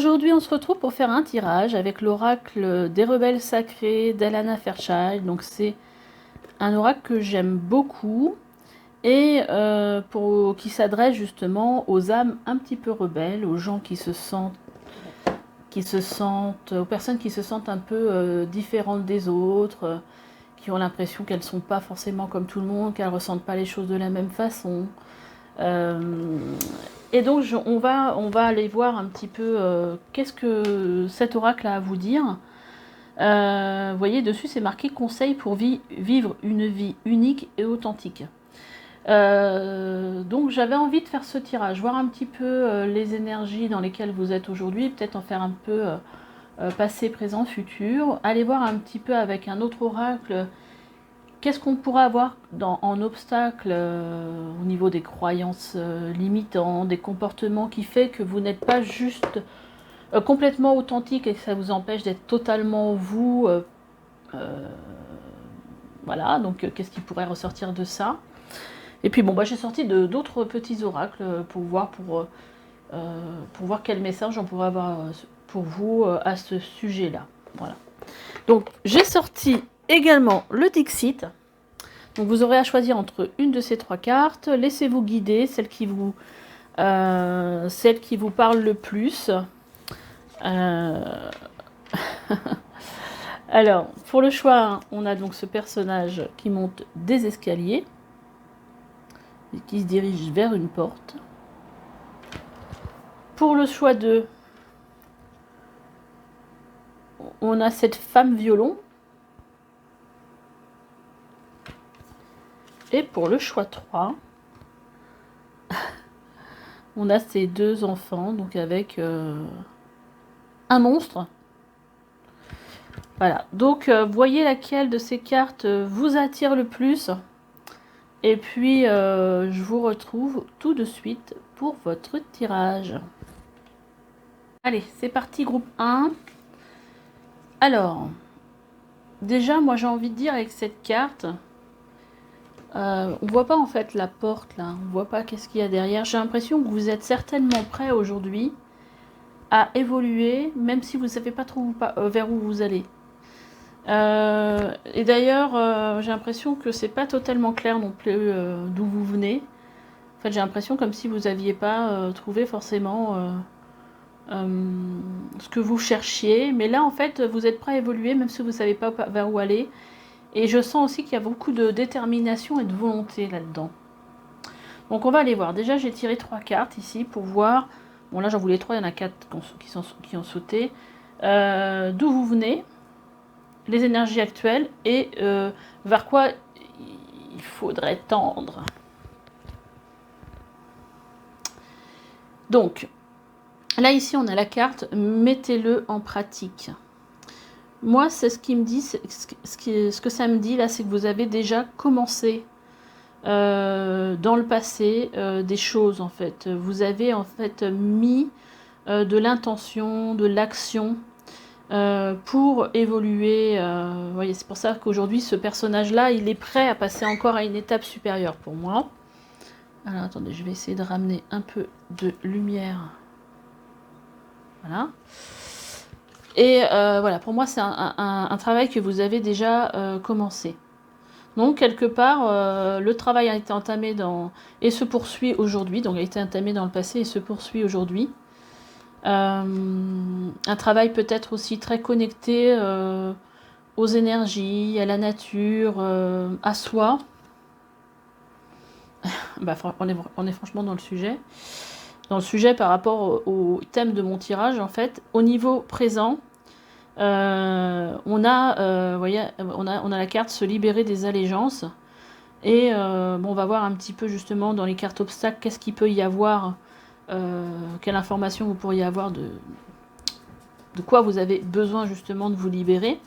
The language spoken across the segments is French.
Aujourd'hui, on se retrouve pour faire un tirage avec l'oracle des rebelles sacrés d'Alana Fairchild. Donc c'est un oracle que j'aime beaucoup et qui s'adresse justement aux âmes un petit peu rebelles, aux gens aux personnes qui se sentent un peu différentes des autres, qui ont l'impression qu'elles ne sont pas forcément comme tout le monde, qu'elles ne ressentent pas les choses de la même façon. Et donc on va aller voir un petit peu qu'est-ce que cet oracle a à vous dire. Vous voyez, dessus c'est marqué conseil pour vivre une vie unique et authentique. Donc j'avais envie de faire ce tirage, voir un petit peu les énergies dans lesquelles vous êtes aujourd'hui, peut-être en faire un peu passé, présent, futur. Allez voir un petit peu avec un autre oracle. Qu'est-ce qu'on pourra avoir en obstacle au niveau des croyances limitantes, des comportements qui fait que vous n'êtes pas juste complètement authentique et que ça vous empêche d'être totalement vous. Voilà, donc qu'est-ce qui pourrait ressortir de ça? Et puis bon, j'ai sorti d'autres petits oracles pour voir quel message on pourrait avoir pour vous à ce sujet-là. Voilà. Donc j'ai sorti également le Dixit. Donc vous aurez à choisir entre une de ces trois cartes. Laissez-vous guider, celle qui vous parle le plus. Alors, pour le choix 1, on a donc ce personnage qui monte des escaliers et qui se dirige vers une porte. Pour le choix 2, on a cette femme violon. Et pour le choix 3, on a ces deux enfants, donc avec un monstre. Voilà, donc voyez laquelle de ces cartes vous attire le plus. Et puis, je vous retrouve tout de suite pour votre tirage. Allez, c'est parti, groupe 1. Alors, déjà, moi j'ai envie de dire avec cette carte... on voit pas en fait la porte là, on voit pas qu'est-ce qu'il y a derrière. J'ai l'impression que vous êtes certainement prêt aujourd'hui à évoluer, même si vous ne savez pas trop vers où vous allez. Et d'ailleurs, j'ai l'impression que c'est pas totalement clair non plus d'où vous venez. En fait, j'ai l'impression comme si vous n'aviez pas trouvé forcément ce que vous cherchiez. Mais là, en fait, vous êtes prêt à évoluer, même si vous ne savez pas vers où aller. Et je sens aussi qu'il y a beaucoup de détermination et de volonté là-dedans. Donc on va aller voir. Déjà, j'ai tiré 3 cartes ici pour voir. Bon, là, j'en voulais 3, il y en a 4 qui ont sauté. D'où vous venez, les énergies actuelles et vers quoi il faudrait tendre. Donc, là, ici, on a la carte « Mettez-le en pratique ». Moi, c'est ce qui me dit, ce que ça me dit là, c'est que vous avez déjà commencé dans le passé des choses en fait. Vous avez en fait mis de l'intention, de l'action pour évoluer. Voyez, c'est pour ça qu'aujourd'hui, ce personnage-là, il est prêt à passer encore à une étape supérieure pour moi. Alors, attendez, je vais essayer de ramener un peu de lumière. Voilà. Et voilà, pour moi, c'est un travail que vous avez déjà commencé. Donc, quelque part, le travail a été entamé et se poursuit aujourd'hui. Donc, il a été entamé dans le passé et se poursuit aujourd'hui. Un travail peut-être aussi très connecté aux énergies, à la nature, à soi. On est franchement dans le sujet. Dans le sujet par rapport au thème de mon tirage, en fait, au niveau présent, on a la carte se libérer des allégeances. Et on va voir un petit peu justement dans les cartes obstacles, qu'est-ce qu'il peut y avoir, quelle information vous pourriez avoir de quoi vous avez besoin justement de vous libérer.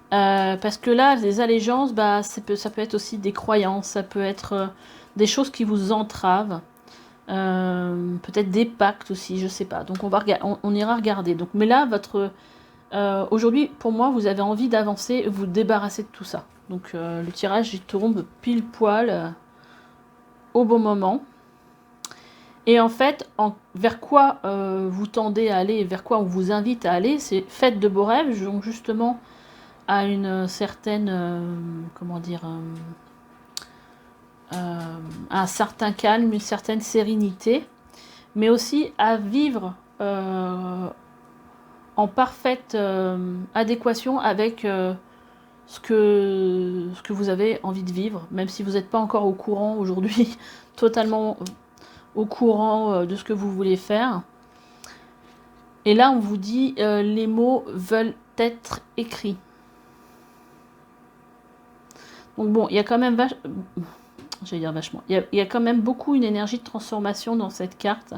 Parce que là, les allégeances, ça peut être aussi des croyances, ça peut être des choses qui vous entravent. Peut-être des pactes aussi, je sais pas. Donc on ira regarder. Donc, mais là, aujourd'hui, pour moi, vous avez envie d'avancer, vous débarrasser de tout ça. Donc le tirage il tombe pile poil au bon moment. Et en fait, vers quoi vous tendez à aller et vers quoi on vous invite à aller, c'est faites de beaux rêves, donc justement à une certaine, comment dire, un certain calme, une certaine sérénité, mais aussi à vivre en parfaite adéquation avec ce que vous avez envie de vivre, même si vous n'êtes pas encore au courant aujourd'hui, totalement au courant de ce que vous voulez faire. Et là, on vous dit, les mots veulent être écrits. Donc bon, il y a quand même j'allais dire vachement. Il y a quand même beaucoup une énergie de transformation dans cette carte.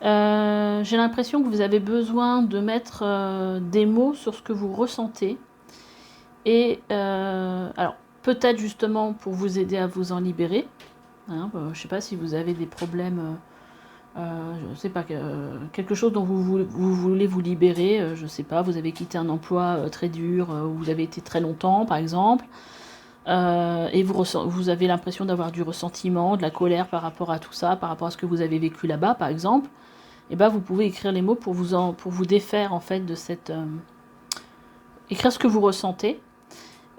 J'ai l'impression que vous avez besoin de mettre des mots sur ce que vous ressentez. Et alors, peut-être justement pour vous aider à vous en libérer. Hein, je ne sais pas si vous avez des problèmes, je ne sais pas, quelque chose dont vous voulez vous libérer. Je ne sais pas, vous avez quitté un emploi très dur, où vous avez été très longtemps, par exemple. Et vous avez l'impression d'avoir du ressentiment, de la colère par rapport à tout ça, par rapport à ce que vous avez vécu là-bas, par exemple. Et ben, vous pouvez écrire les mots pour vous défaire en fait de cette... écrire ce que vous ressentez.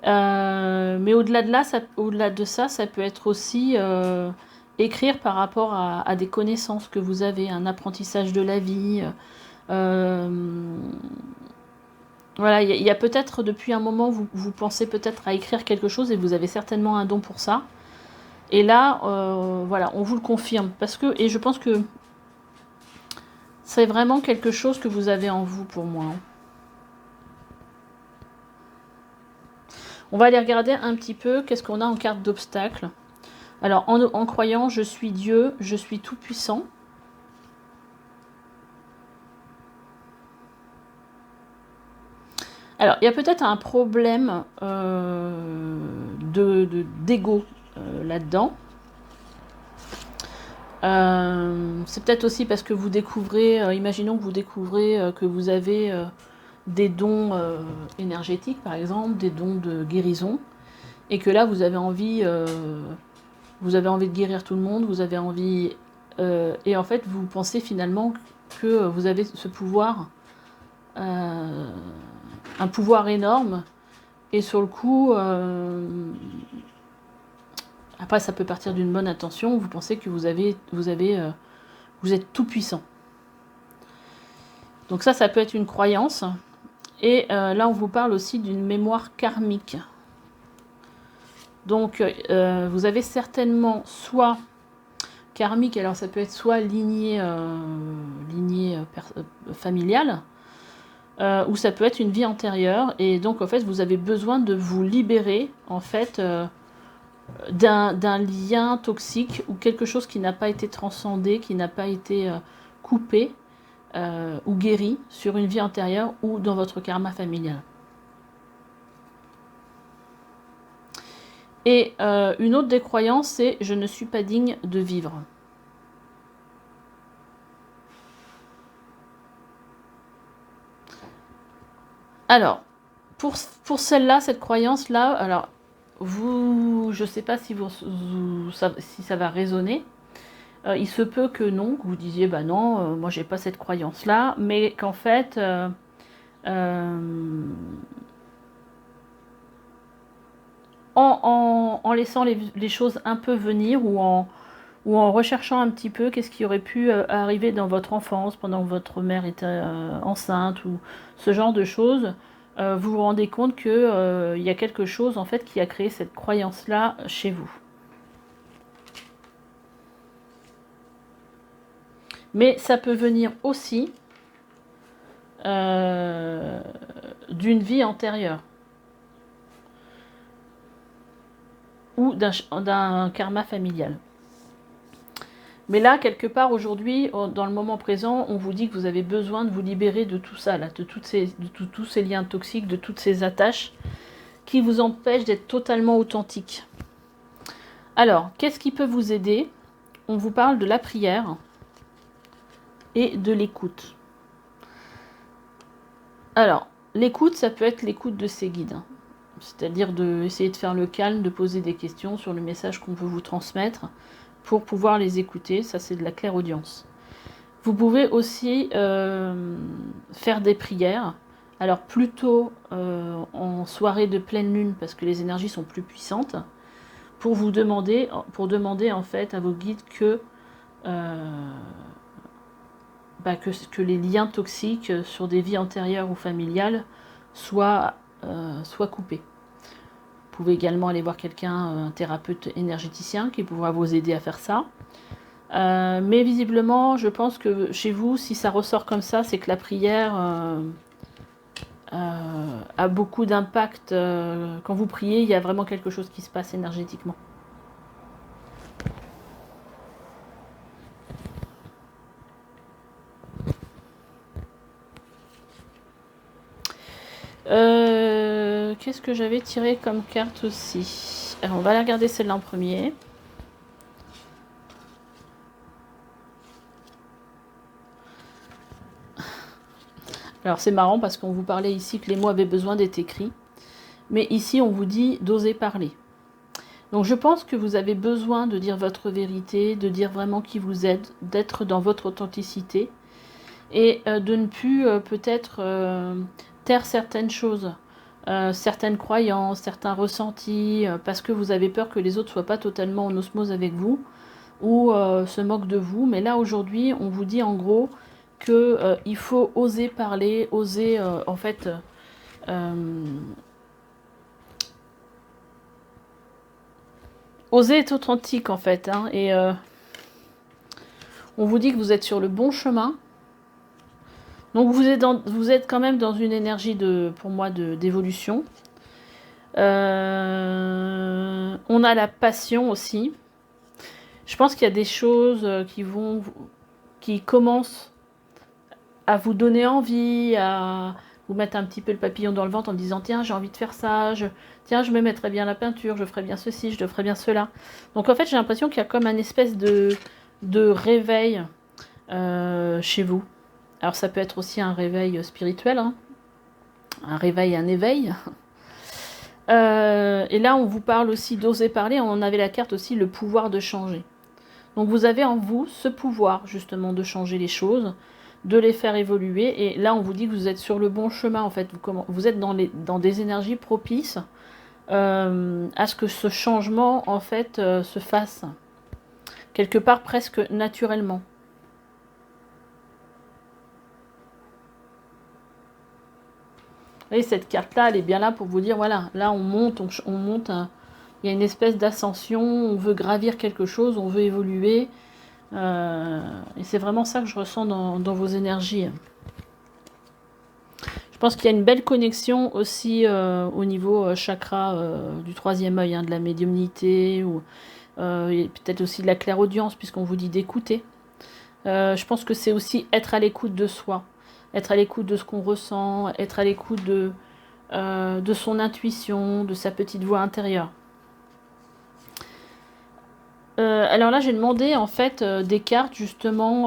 Mais au-delà de ça, ça peut être aussi écrire par rapport à des connaissances que vous avez, un apprentissage de la vie. Voilà, il y a peut-être depuis un moment, vous pensez peut-être à écrire quelque chose et vous avez certainement un don pour ça. Et là, voilà, on vous le confirme. Et je pense que c'est vraiment quelque chose que vous avez en vous pour moi. On va aller regarder un petit peu qu'est-ce qu'on a en carte d'obstacle. Alors, en croyant, je suis Dieu, je suis tout-puissant. Alors, il y a peut-être un problème d'ego là-dedans. C'est peut-être aussi parce que vous découvrez, imaginons que vous découvrez que vous avez des dons énergétiques, par exemple, des dons de guérison, et que là, vous avez envie de guérir tout le monde, vous avez envie... et en fait, vous pensez finalement que vous avez ce pouvoir, un pouvoir énorme, et sur le coup... après, ça peut partir d'une bonne intention. Vous pensez que vous êtes tout puissant. Donc ça peut être une croyance. Et là, on vous parle aussi d'une mémoire karmique. Donc, vous avez certainement soit karmique, alors ça peut être soit lignée familiale, ou ça peut être une vie antérieure. Et donc, en fait, vous avez besoin de vous libérer, en fait... d'un lien toxique ou quelque chose qui n'a pas été transcendé, qui n'a pas été coupé ou guéri sur une vie antérieure ou dans votre karma familial. Et une autre des croyances, c'est « je ne suis pas digne de vivre ». Alors, pour celle-là, cette croyance-là, alors... je ne sais pas si ça va résonner. Il se peut que non, que vous disiez, bah non, moi j'ai pas cette croyance-là, mais qu'en fait, en laissant les choses un peu venir ou en recherchant un petit peu qu'est-ce qui aurait pu arriver dans votre enfance pendant que votre mère était enceinte ou ce genre de choses, vous vous rendez compte que y a quelque chose en fait qui a créé cette croyance-là chez vous. Mais ça peut venir aussi d'une vie antérieure ou d'un karma familial. Mais là, quelque part, aujourd'hui, dans le moment présent, on vous dit que vous avez besoin de vous libérer de tout ça, là, de tous ces liens toxiques, de toutes ces attaches qui vous empêchent d'être totalement authentique. Alors, qu'est-ce qui peut vous aider? On vous parle de la prière et de l'écoute. Alors, l'écoute, ça peut être l'écoute de ses guides. C'est-à-dire d'essayer de faire le calme, de poser des questions sur le message qu'on veut vous transmettre. pour pouvoir les écouter. Ça, c'est de la clairaudience. Vous pouvez aussi faire des prières. Alors plutôt en soirée de pleine lune, parce que les énergies sont plus puissantes, pour demander en fait à vos guides que que les liens toxiques sur des vies antérieures ou familiales soient coupés. Vous pouvez également aller voir quelqu'un, un thérapeute énergéticien, qui pourra vous aider à faire ça. Mais visiblement, je pense que chez vous, si ça ressort comme ça, c'est que la prière a beaucoup d'impact. Quand vous priez, il y a vraiment quelque chose qui se passe énergétiquement. Qu'est-ce que j'avais tiré comme carte aussi? Alors, on va la regarder celle-là en premier. Alors, c'est marrant parce qu'on vous parlait ici que les mots avaient besoin d'être écrits. Mais ici, on vous dit d'oser parler. Donc, je pense que vous avez besoin de dire votre vérité, de dire vraiment qui vous êtes, d'être dans votre authenticité et de ne plus peut-être taire certaines choses. Certaines croyances, certains ressentis, parce que vous avez peur que les autres ne soient pas totalement en osmose avec vous ou se moquent de vous. Mais là, aujourd'hui, on vous dit en gros qu'il faut oser parler, oser en fait oser être authentique en fait. Hein, et on vous dit que vous êtes sur le bon chemin. Donc vous êtes quand même dans une énergie pour moi d'évolution. On a la passion aussi. Je pense qu'il y a des choses qui commencent à vous donner envie, à vous mettre un petit peu le papillon dans le ventre en disant tiens, j'ai envie de faire ça, tiens, je me mettrais bien la peinture, je ferais bien ceci, je ferais bien cela. Donc en fait, j'ai l'impression qu'il y a comme un espèce de réveil chez vous. Alors ça peut être aussi un réveil spirituel, hein, un réveil, un éveil. Et là, on vous parle aussi d'oser parler. On avait la carte aussi, le pouvoir de changer. Donc vous avez en vous ce pouvoir justement de changer les choses, de les faire évoluer. Et là, on vous dit que vous êtes sur le bon chemin en fait. Vous êtes dans des énergies propices à ce que ce changement en fait se fasse quelque part presque naturellement. Et cette carte-là, elle est bien là pour vous dire, voilà, là on monte, il y a une espèce d'ascension, on veut gravir quelque chose, on veut évoluer. Et c'est vraiment ça que je ressens dans vos énergies. Je pense qu'il y a une belle connexion aussi au niveau chakra du troisième œil, hein, de la médiumnité, ou peut-être aussi de la clairaudience, puisqu'on vous dit d'écouter. Je pense que c'est aussi être à l'écoute de soi. Être à l'écoute de ce qu'on ressent, être à l'écoute de son intuition, de sa petite voix intérieure. Alors là, j'ai demandé en fait des cartes justement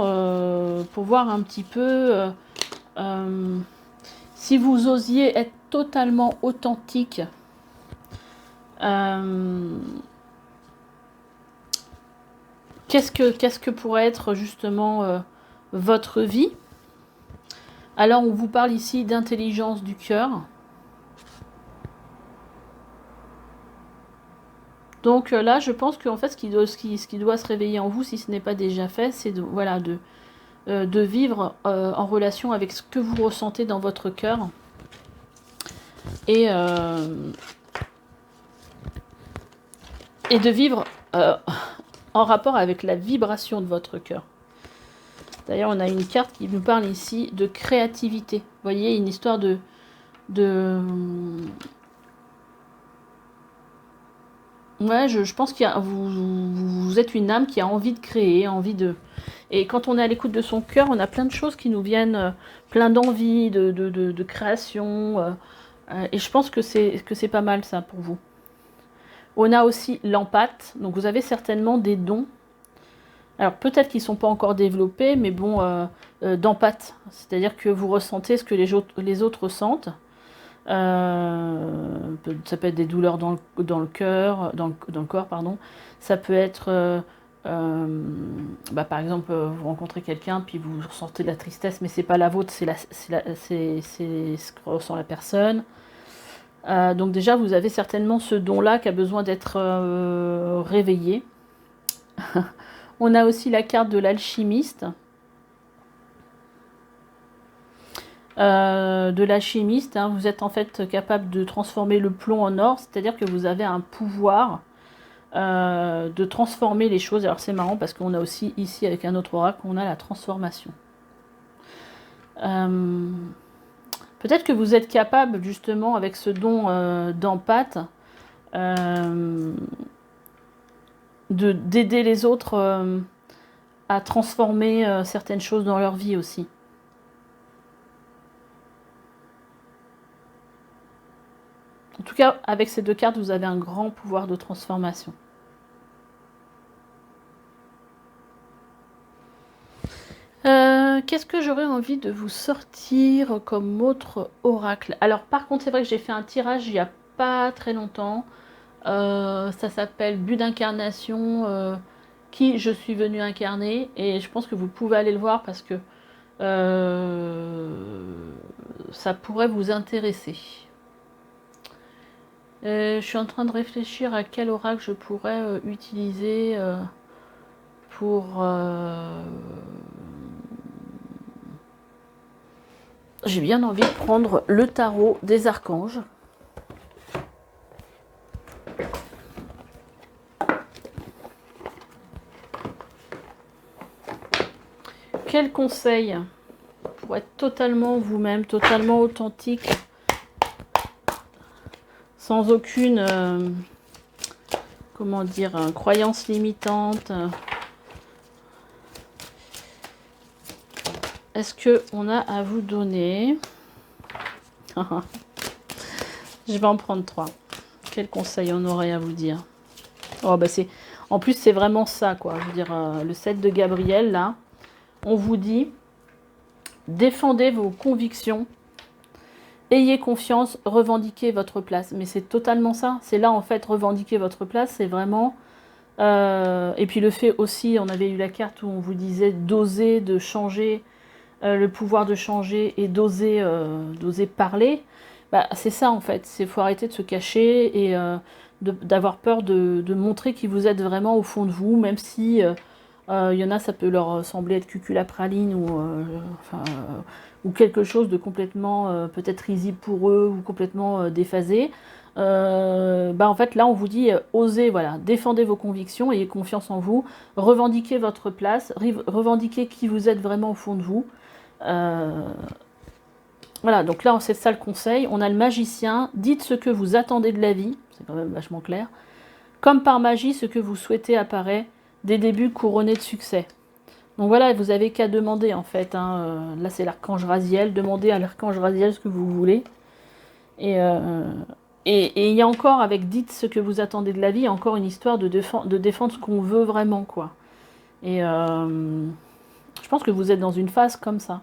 pour voir un petit peu si vous osiez être totalement authentique. Qu'est-ce que pourrait être justement votre vie? Alors, on vous parle ici d'intelligence du cœur. Donc là, je pense qu'en fait, ce qui doit se réveiller en vous, si ce n'est pas déjà fait, c'est de vivre en relation avec ce que vous ressentez dans votre cœur. Et de vivre en rapport avec la vibration de votre cœur. D'ailleurs, on a une carte qui nous parle ici de créativité. Vous voyez, une histoire de ouais, je pense que vous êtes une âme qui a envie de créer, envie de... Et quand on est à l'écoute de son cœur, on a plein de choses qui nous viennent, plein d'envie, de création. Et je pense que c'est pas mal ça pour vous. On a aussi l'empathie. Donc vous avez certainement des dons. Alors peut-être qu'ils ne sont pas encore développés, mais bon, d'empathie. C'est-à-dire que vous ressentez ce que les autres ressentent. Ça peut être des douleurs dans le cœur, dans le corps, pardon. Ça peut être Par exemple, vous rencontrez quelqu'un, puis vous ressentez de la tristesse, mais c'est pas la vôtre, c'est ce que ressent la personne. Donc déjà, vous avez certainement ce don-là qui a besoin d'être réveillé. On a aussi la carte de l'alchimiste. Vous êtes en fait capable de transformer le plomb en or, c'est-à-dire que vous avez un pouvoir de transformer les choses. Alors c'est marrant parce qu'on a aussi ici avec un autre oracle, on a la transformation. Peut-être que vous êtes capable justement avec ce don d'empathie d'aider les autres à transformer certaines choses dans leur vie aussi. En tout cas, avec ces deux cartes, vous avez un grand pouvoir de transformation. Qu'est-ce que j'aurais envie de vous sortir comme autre oracle? Alors, par contre, c'est vrai que j'ai fait un tirage il n'y a pas très longtemps. Ça s'appelle But d'incarnation, qui je suis venue incarner. Et je pense que vous pouvez aller le voir parce que ça pourrait vous intéresser. Je suis en train de réfléchir à quel oracle je pourrais utiliser pour... J'ai bien envie de prendre le tarot des archanges. Quel conseil pour être totalement vous-même, totalement authentique, sans aucune, comment dire, croyance limitante. Est-ce qu'on a à vous donner? Je vais en prendre 3. Quel conseil on aurait à vous dire? Oh, bah c'est... En plus, c'est vraiment ça, quoi. Je veux dire, le 7 de Gabriel, là, on vous dit, défendez vos convictions, ayez confiance, revendiquez votre place. Mais c'est totalement ça. C'est là, en fait, revendiquer votre place, c'est vraiment... et puis le fait aussi, on avait eu la carte où on vous disait d'oser, de changer... le pouvoir de changer et d'oser parler, c'est ça en fait. Il faut arrêter de se cacher et d'avoir peur de montrer qui vous êtes vraiment au fond de vous, même si y en a, ça peut leur sembler être cuculapraline ou quelque chose de complètement peut-être risible pour eux ou complètement déphasé. En fait là on vous dit osez, voilà, défendez vos convictions, ayez confiance en vous, revendiquez votre place, revendiquez qui vous êtes vraiment au fond de vous. Voilà, donc là c'est ça le conseil. On a le magicien, dites ce que vous attendez de la vie, c'est quand même vachement clair. Comme par magie, ce que vous souhaitez apparaît, des débuts couronnés de succès. Donc voilà, vous avez qu'à demander en fait, là c'est l'archange Raziel, demandez à l'archange Raziel ce que vous voulez. Et il y a encore, avec dites ce que vous attendez de la vie, encore une histoire de défendre ce qu'on veut vraiment, quoi. Et je pense que vous êtes dans une phase comme ça.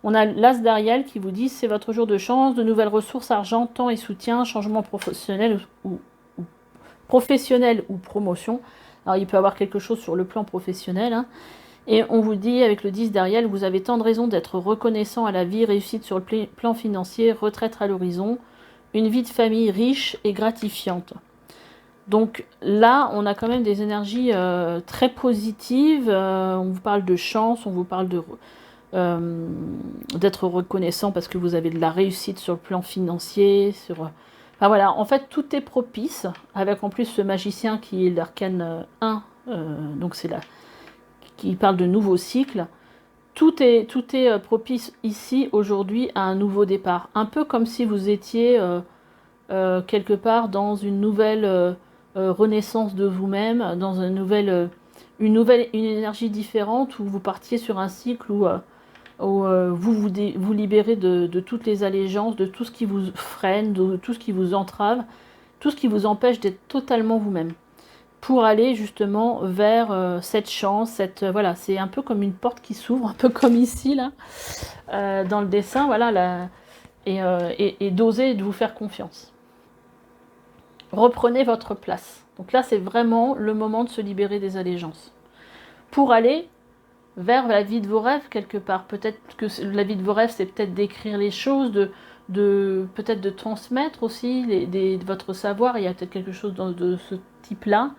On a l'As d'Ariel qui vous dit c'est votre jour de chance, de nouvelles ressources, argent, temps et soutien, changement professionnel ou promotion. Alors il peut y avoir quelque chose sur le plan professionnel. Et on vous dit avec le 10 d'Ariel, vous avez tant de raisons d'être reconnaissant à la vie, réussite sur le plan financier, retraite à l'horizon, une vie de famille riche et gratifiante. Donc là, on a quand même des énergies très positives. On vous parle de chance, on vous parle d'être reconnaissant parce que vous avez de la réussite sur le plan financier. Enfin voilà, en fait, tout est propice, avec en plus ce magicien qui est l'arcane 1, donc c'est là, qui parle de nouveau cycle. Tout est propice ici, aujourd'hui, à un nouveau départ. Un peu comme si vous étiez quelque part dans une nouvelle... renaissance de vous-même, dans une énergie différente où vous partiez sur un cycle où vous libérez de toutes les allégeances, de tout ce qui vous freine, de tout ce qui vous entrave, tout ce qui vous empêche d'être totalement vous-même. Pour aller justement vers cette chance, voilà, c'est un peu comme une porte qui s'ouvre, un peu comme ici, là, dans le dessin, voilà, et d'oser, de vous faire confiance. Reprenez votre place. Donc là, c'est vraiment le moment de se libérer des allégeances. pour aller vers la vie de vos rêves quelque part. Peut-être que la vie de vos rêves, c'est peut-être d'écrire les choses, peut-être de transmettre aussi votre savoir. Il y a peut-être quelque chose de ce type-là.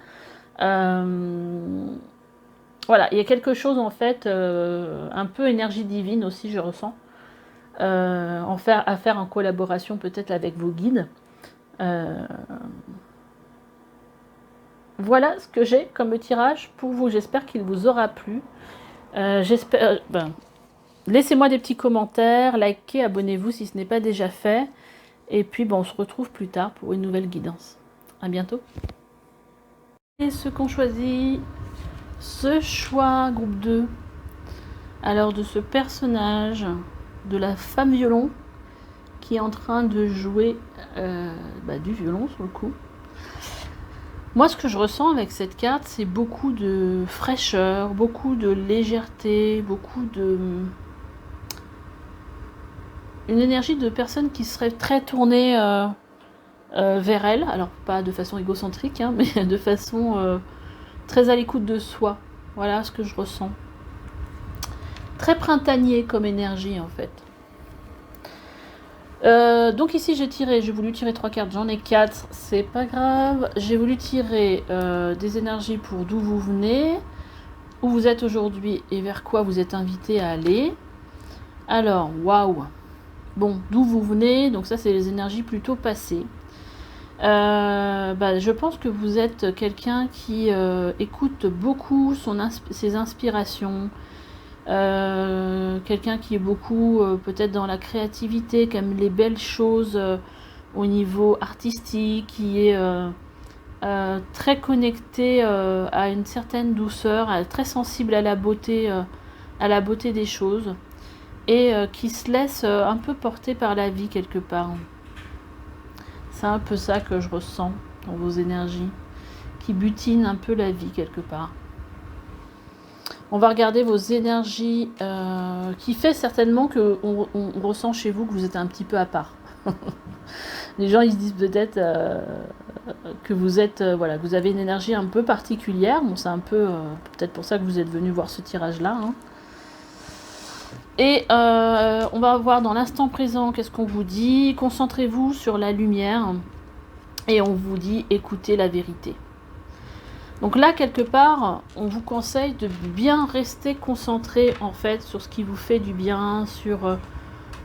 Voilà, il y a quelque chose en fait, un peu énergie divine aussi, je ressens, à faire en collaboration peut-être avec vos guides. Voilà ce que j'ai comme tirage pour vous. J'espère qu'il vous aura plu. Laissez-moi des petits commentaires, likez, abonnez-vous si ce n'est pas déjà fait. Et puis on se retrouve plus tard pour une nouvelle guidance. À bientôt. Et ceux qu'on choisit ce choix, groupe 2, alors de ce personnage, de la femme violon, qui est en train de jouer du violon sur le coup. Moi, ce que je ressens avec cette carte, c'est beaucoup de fraîcheur, beaucoup de légèreté, beaucoup de... une énergie de personne qui serait très tournée vers elle. Alors, pas de façon égocentrique, hein, mais de façon très à l'écoute de soi. Voilà ce que je ressens. Très printanier comme énergie, en fait. Donc ici j'ai voulu tirer 3 cartes, j'en ai 4, c'est pas grave. J'ai voulu tirer des énergies pour d'où vous venez, où vous êtes aujourd'hui et vers quoi vous êtes invité à aller. Alors, waouh. Bon, d'où vous venez, donc ça c'est les énergies plutôt passées. Je pense que vous êtes quelqu'un qui écoute beaucoup ses inspirations. Quelqu'un qui est beaucoup peut-être dans la créativité, qui aime les belles choses au niveau artistique, qui est très connecté à une certaine douceur, très sensible à la beauté des choses, et qui se laisse un peu porter par la vie quelque part. C'est un peu ça que je ressens dans vos énergies, qui butinent un peu la vie quelque part. On va regarder vos énergies, qui fait certainement qu'on ressent chez vous que vous êtes un petit peu à part. Les gens, ils se disent peut-être que vous êtes, voilà, vous avez une énergie un peu particulière. Bon, c'est un peu peut-être pour ça que vous êtes venu voir ce tirage-là. Hein. Et on va voir dans l'instant présent qu'est-ce qu'on vous dit. Concentrez-vous sur la lumière. Et on vous dit écoutez la vérité. Donc là, quelque part, on vous conseille de bien rester concentré en fait sur ce qui vous fait du bien, sur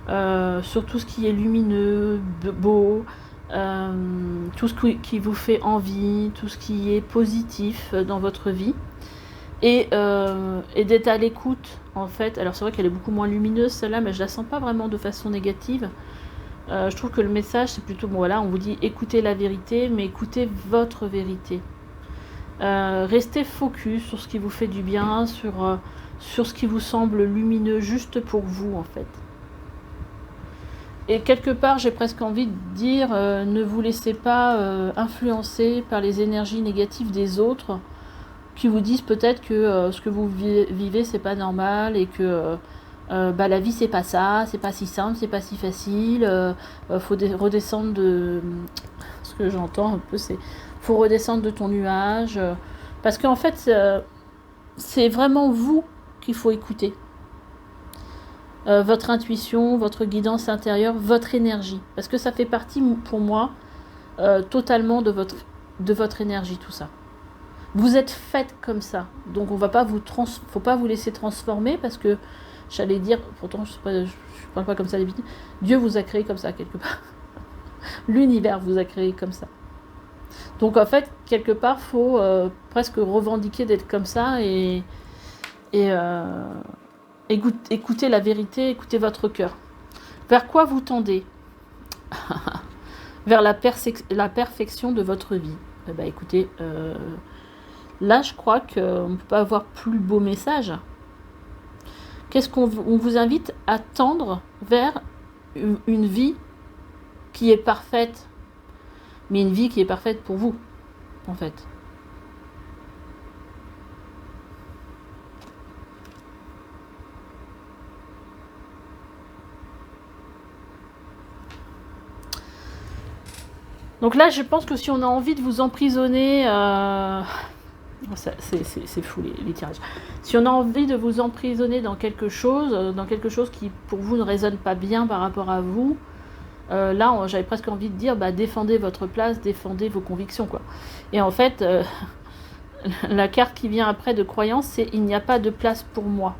tout ce qui est lumineux, beau, tout ce qui vous fait envie, tout ce qui est positif dans votre vie. Et d'être à l'écoute en fait. Alors c'est vrai qu'elle est beaucoup moins lumineuse celle-là, mais je la sens pas vraiment de façon négative. Je trouve que le message c'est plutôt, bon voilà, on vous dit écoutez la vérité, mais écoutez votre vérité. Restez focus sur ce qui vous fait du bien, sur ce qui vous semble lumineux juste pour vous en fait. Et quelque part j'ai presque envie de dire ne vous laissez pas influencer par les énergies négatives des autres qui vous disent peut-être que ce que vous vivez c'est pas normal et que la vie c'est pas ça, c'est pas si simple, c'est pas si facile, faut redescendre de... Ce que j'entends un peu c'est faut redescendre de ton nuage, parce qu'en fait c'est vraiment vous qu'il faut écouter, votre intuition, votre guidance intérieure, votre énergie, parce que ça fait partie pour moi totalement de votre énergie, tout ça. Vous êtes faite comme ça, donc faut pas vous laisser transformer, parce que j'allais dire, pourtant je parle pas comme ça d'habitude, Dieu vous a créé comme ça quelque part. L'univers vous a créé comme ça. Donc en fait, quelque part, il faut presque revendiquer d'être comme ça et écoutez la vérité, écoutez votre cœur. Vers quoi vous tendez? Vers la perfection de votre vie. Écoutez, là je crois qu'on ne peut pas avoir plus beau message. Qu'est-ce qu'on vous invite à tendre vers une vie qui est parfaite, mais une vie qui est parfaite pour vous, en fait. Donc là, je pense que si on a envie de vous emprisonner C'est fou les tirages. Si on a envie de vous emprisonner dans quelque chose qui pour vous ne résonne pas bien par rapport à vous, là j'avais presque envie de dire défendez votre place, défendez vos convictions quoi. Et en fait la carte qui vient après de croyance, c'est il n'y a pas de place pour moi.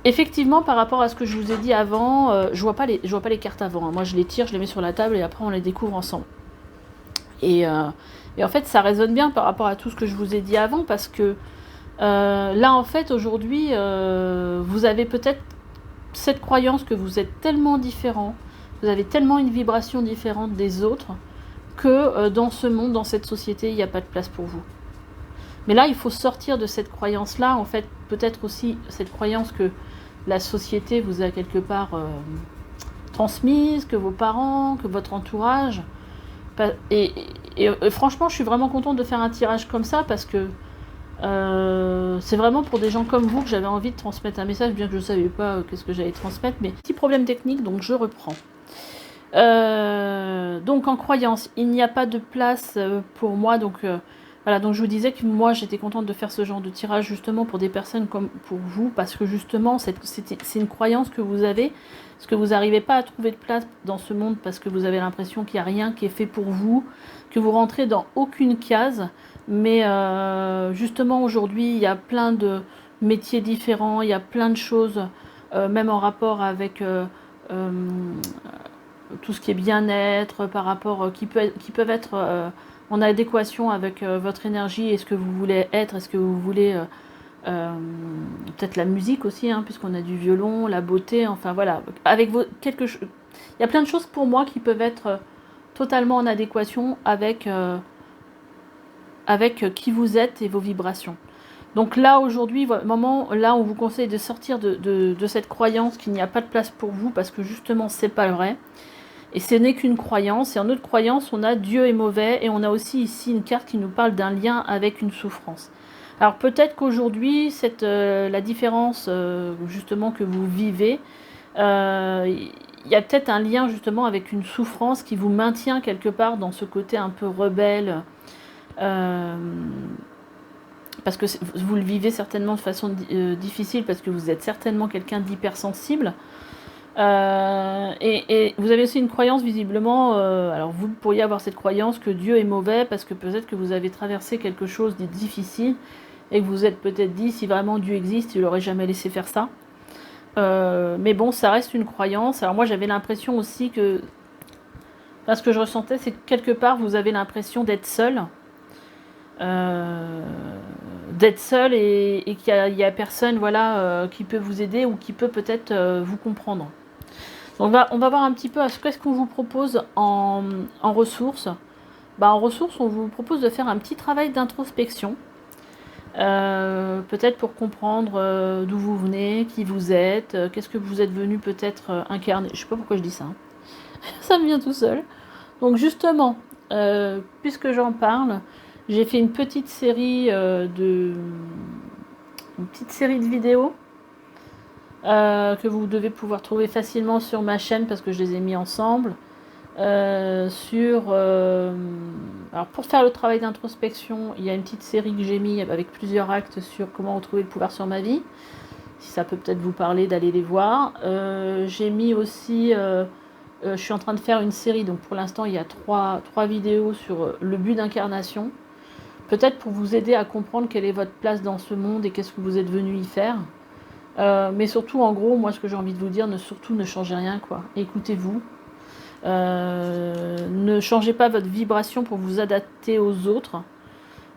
Effectivement, par rapport à ce que je vous ai dit avant, je vois pas les cartes avant. Moi, je les tire, je les mets sur la table et après, on les découvre ensemble. Et en fait, ça résonne bien par rapport à tout ce que je vous ai dit avant parce que là, en fait, aujourd'hui, vous avez peut-être cette croyance que vous êtes tellement différent, vous avez tellement une vibration différente des autres que dans ce monde, dans cette société, il n'y a pas de place pour vous. Mais là, il faut sortir de cette croyance-là, en fait, peut-être aussi cette croyance que la société vous a quelque part transmise, que vos parents, que votre entourage. Et franchement, je suis vraiment contente de faire un tirage comme ça parce que c'est vraiment pour des gens comme vous que j'avais envie de transmettre un message, bien que je ne savais pas qu'est-ce que j'allais transmettre, mais petit problème technique, donc je reprends. Donc en croyance, il n'y a pas de place pour moi, donc voilà, donc je vous disais que moi j'étais contente de faire ce genre de tirage justement pour des personnes comme pour vous, parce que justement c'est une croyance que vous avez, parce que vous n'arrivez pas à trouver de place dans ce monde, parce que vous avez l'impression qu'il n'y a rien qui est fait pour vous, que vous rentrez dans aucune case, mais justement aujourd'hui il y a plein de métiers différents, il y a plein de choses, même en rapport avec tout ce qui est bien-être, par rapport qui peuvent être en adéquation avec votre énergie et ce que vous voulez être, est-ce que vous voulez peut-être la musique aussi, hein, puisqu'on a du violon, la beauté, enfin voilà, avec quelque chose. Il y a plein de choses pour moi qui peuvent être totalement en adéquation avec qui vous êtes et vos vibrations. Donc là aujourd'hui, moment là on vous conseille de sortir de cette croyance qu'il n'y a pas de place pour vous, parce que justement c'est pas vrai. Et ce n'est qu'une croyance. Et en notre croyance, on a Dieu est mauvais. Et on a aussi ici une carte qui nous parle d'un lien avec une souffrance. Alors peut-être qu'aujourd'hui, la différence justement que vous vivez, il y a peut-être un lien justement avec une souffrance qui vous maintient quelque part dans ce côté un peu rebelle. Parce que vous le vivez certainement de façon difficile, parce que vous êtes certainement quelqu'un d'hypersensible. Et vous avez aussi une croyance visiblement, alors vous pourriez avoir cette croyance que Dieu est mauvais parce que peut-être que vous avez traversé quelque chose de difficile et que vous êtes peut-être dit si vraiment Dieu existe, il n'aurait jamais laissé faire ça. Mais bon, ça reste une croyance. Alors moi j'avais l'impression aussi que, ce que je ressentais, c'est que quelque part vous avez l'impression d'être seul. Et qu'il y a personne voilà, qui peut vous aider ou qui peut peut-être vous comprendre. On va voir un petit peu qu'est-ce qu'on vous propose en ressources. En ressources, on vous propose de faire un petit travail d'introspection. Peut-être pour comprendre d'où vous venez, qui vous êtes, qu'est-ce que vous êtes venu peut-être incarner. Je ne sais pas pourquoi je dis ça. Hein. Ça me vient tout seul. Donc justement, puisque j'en parle, j'ai fait une petite série de vidéos que vous devez pouvoir trouver facilement sur ma chaîne parce que je les ai mis ensemble. Alors pour faire le travail d'introspection, il y a une petite série que j'ai mis avec plusieurs actes sur comment retrouver le pouvoir sur ma vie. Si ça peut peut-être vous parler, d'aller les voir. J'ai mis aussi, je suis en train de faire une série, donc pour l'instant il y a trois vidéos sur le but d'incarnation. Peut-être pour vous aider à comprendre quelle est votre place dans ce monde et qu'est-ce que vous êtes venu y faire. Mais surtout, en gros, moi, ce que j'ai envie de vous dire, surtout ne changez rien, quoi. Écoutez-vous. Ne changez pas votre vibration pour vous adapter aux autres.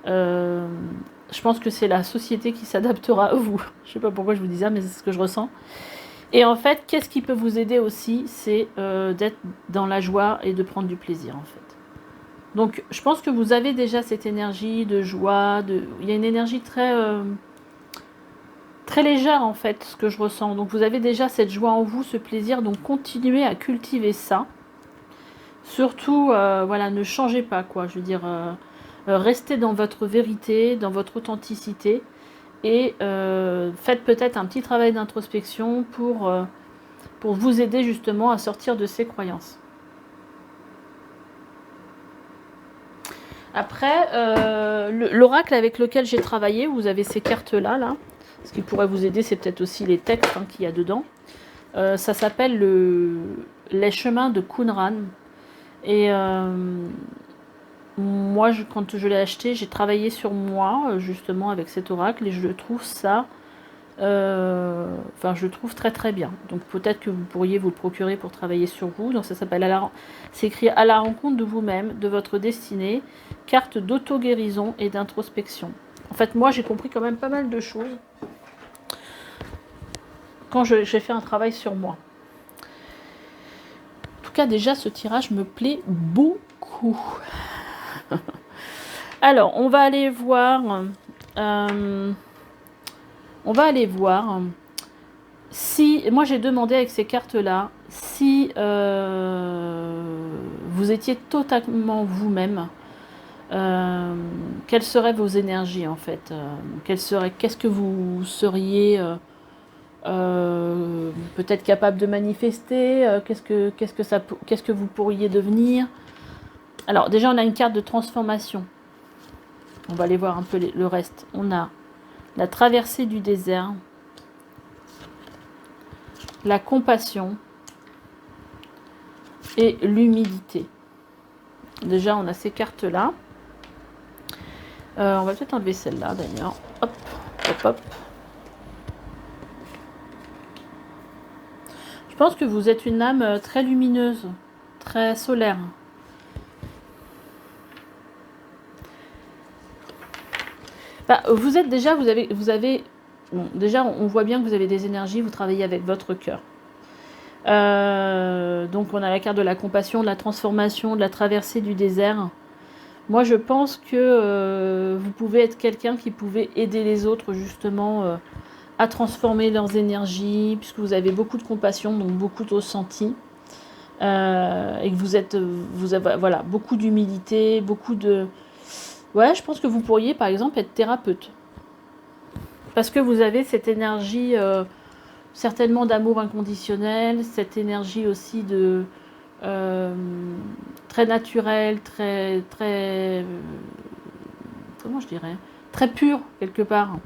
Je pense que c'est la société qui s'adaptera à vous. Je sais pas pourquoi je vous dis ça, mais c'est ce que je ressens. Et en fait, qu'est-ce qui peut vous aider aussi, c'est d'être dans la joie et de prendre du plaisir, en fait. Donc, je pense que vous avez déjà cette énergie de joie. Il y a une énergie très légère en fait, ce que je ressens. Donc vous avez déjà cette joie en vous, ce plaisir, donc continuez à cultiver ça. Surtout, voilà, ne changez pas, quoi. Je veux dire, restez dans votre vérité, dans votre authenticité, et faites peut-être un petit travail d'introspection pour vous aider justement à sortir de ces croyances. Après, l'oracle avec lequel j'ai travaillé, vous avez ces cartes-là, là. Ce qui pourrait vous aider, c'est peut-être aussi les textes qu'il y a dedans. Ça s'appelle les chemins de Qumran. Et moi, quand je l'ai acheté, j'ai travaillé sur moi, justement, avec cet oracle. Et je trouve ça... je le trouve très très bien. Donc peut-être que vous pourriez vous le procurer pour travailler sur vous. Donc ça s'appelle c'est écrit à la rencontre de vous-même, de votre destinée, carte d'auto-guérison et d'introspection. En fait, moi j'ai compris quand même pas mal de choses quand j'ai fait un travail sur moi. En tout cas, déjà ce tirage me plaît beaucoup. Alors, on va aller voir. Si, moi j'ai demandé avec ces cartes-là, si vous étiez totalement vous-même, quelles seraient vos énergies en fait, qu'est-ce que vous seriez peut-être capable de manifester, qu'est-ce que vous pourriez devenir. Alors déjà on a une carte de transformation, on va aller voir un peu le reste. On a la traversée du désert, la compassion et l'humilité. Déjà, on a ces cartes-là. On va peut-être enlever celle-là, d'ailleurs. Hop, hop, hop. Je pense que vous êtes une âme très lumineuse, très solaire. Vous êtes déjà, vous avez bon, déjà, on voit bien que vous avez des énergies, vous travaillez avec votre cœur. Donc on a la carte de la compassion, de la transformation, de la traversée du désert. Moi je pense que vous pouvez être quelqu'un qui pouvait aider les autres justement à transformer leurs énergies, puisque vous avez beaucoup de compassion, donc beaucoup de ressenti, et que vous avez voilà, beaucoup d'humilité, beaucoup de... Ouais, je pense que vous pourriez par exemple être thérapeute. Parce que vous avez cette énergie... certainement d'amour inconditionnel, cette énergie aussi de très naturelle, très comment je dirais, très pure quelque part.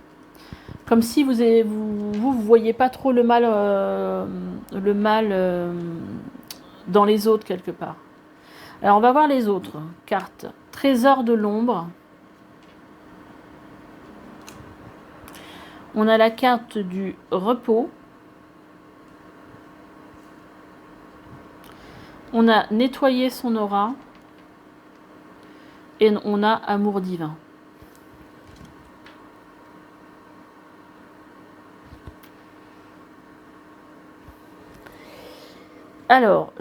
Comme si vous voyez pas trop le mal dans les autres quelque part. Alors on va voir les autres cartes. Trésor de l'ombre. On a la carte du repos. On a nettoyé son aura et on a amour divin. Alors,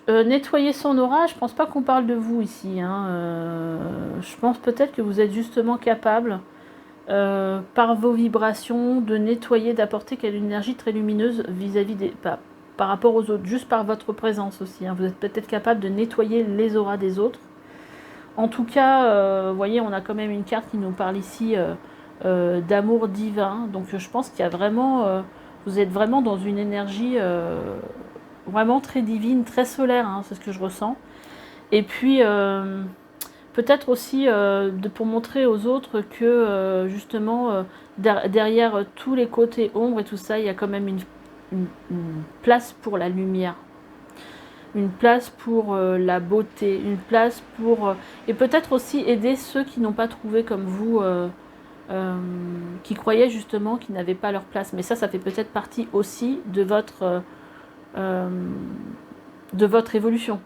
nettoyer son aura, je pense pas qu'on parle de vous ici. Je pense peut-être que vous êtes justement capable, par vos vibrations, de nettoyer, d'apporter quelle énergie très lumineuse vis-à-vis des... par rapport aux autres, juste par votre présence aussi. Vous êtes peut-être capable de nettoyer les auras des autres. En tout cas, vous voyez, on a quand même une carte qui nous parle ici d'amour divin. Donc je pense qu'il y a vraiment... vous êtes vraiment dans une énergie vraiment très divine, très solaire, c'est ce que je ressens. Et puis, peut-être aussi pour montrer aux autres que justement, derrière tous les côtés ombres et tout ça, il y a quand même une place pour la lumière. Une place pour la beauté, une place pour... et peut-être aussi aider ceux qui n'ont pas trouvé comme vous, qui croyaient justement qu'ils n'avaient pas leur place. Mais ça fait peut-être partie aussi de votre évolution.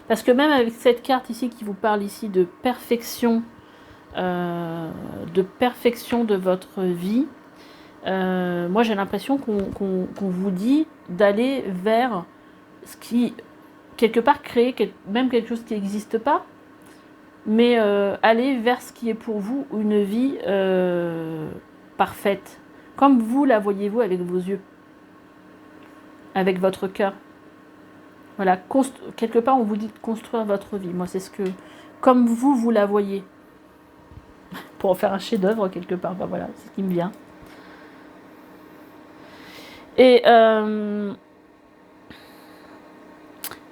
Parce que même avec cette carte ici qui vous parle ici de perfection de votre vie, moi j'ai l'impression qu'on vous dit d'aller vers ce qui, quelque part, crée même quelque chose qui n'existe pas, mais aller vers ce qui est pour vous une vie parfaite, comme vous la voyez-vous avec vos yeux, avec votre cœur. Voilà, quelque part on vous dit de construire votre vie. Moi c'est ce que, comme vous la voyez, pour en faire un chef-d'œuvre quelque part. Voilà, c'est ce qui me vient. Et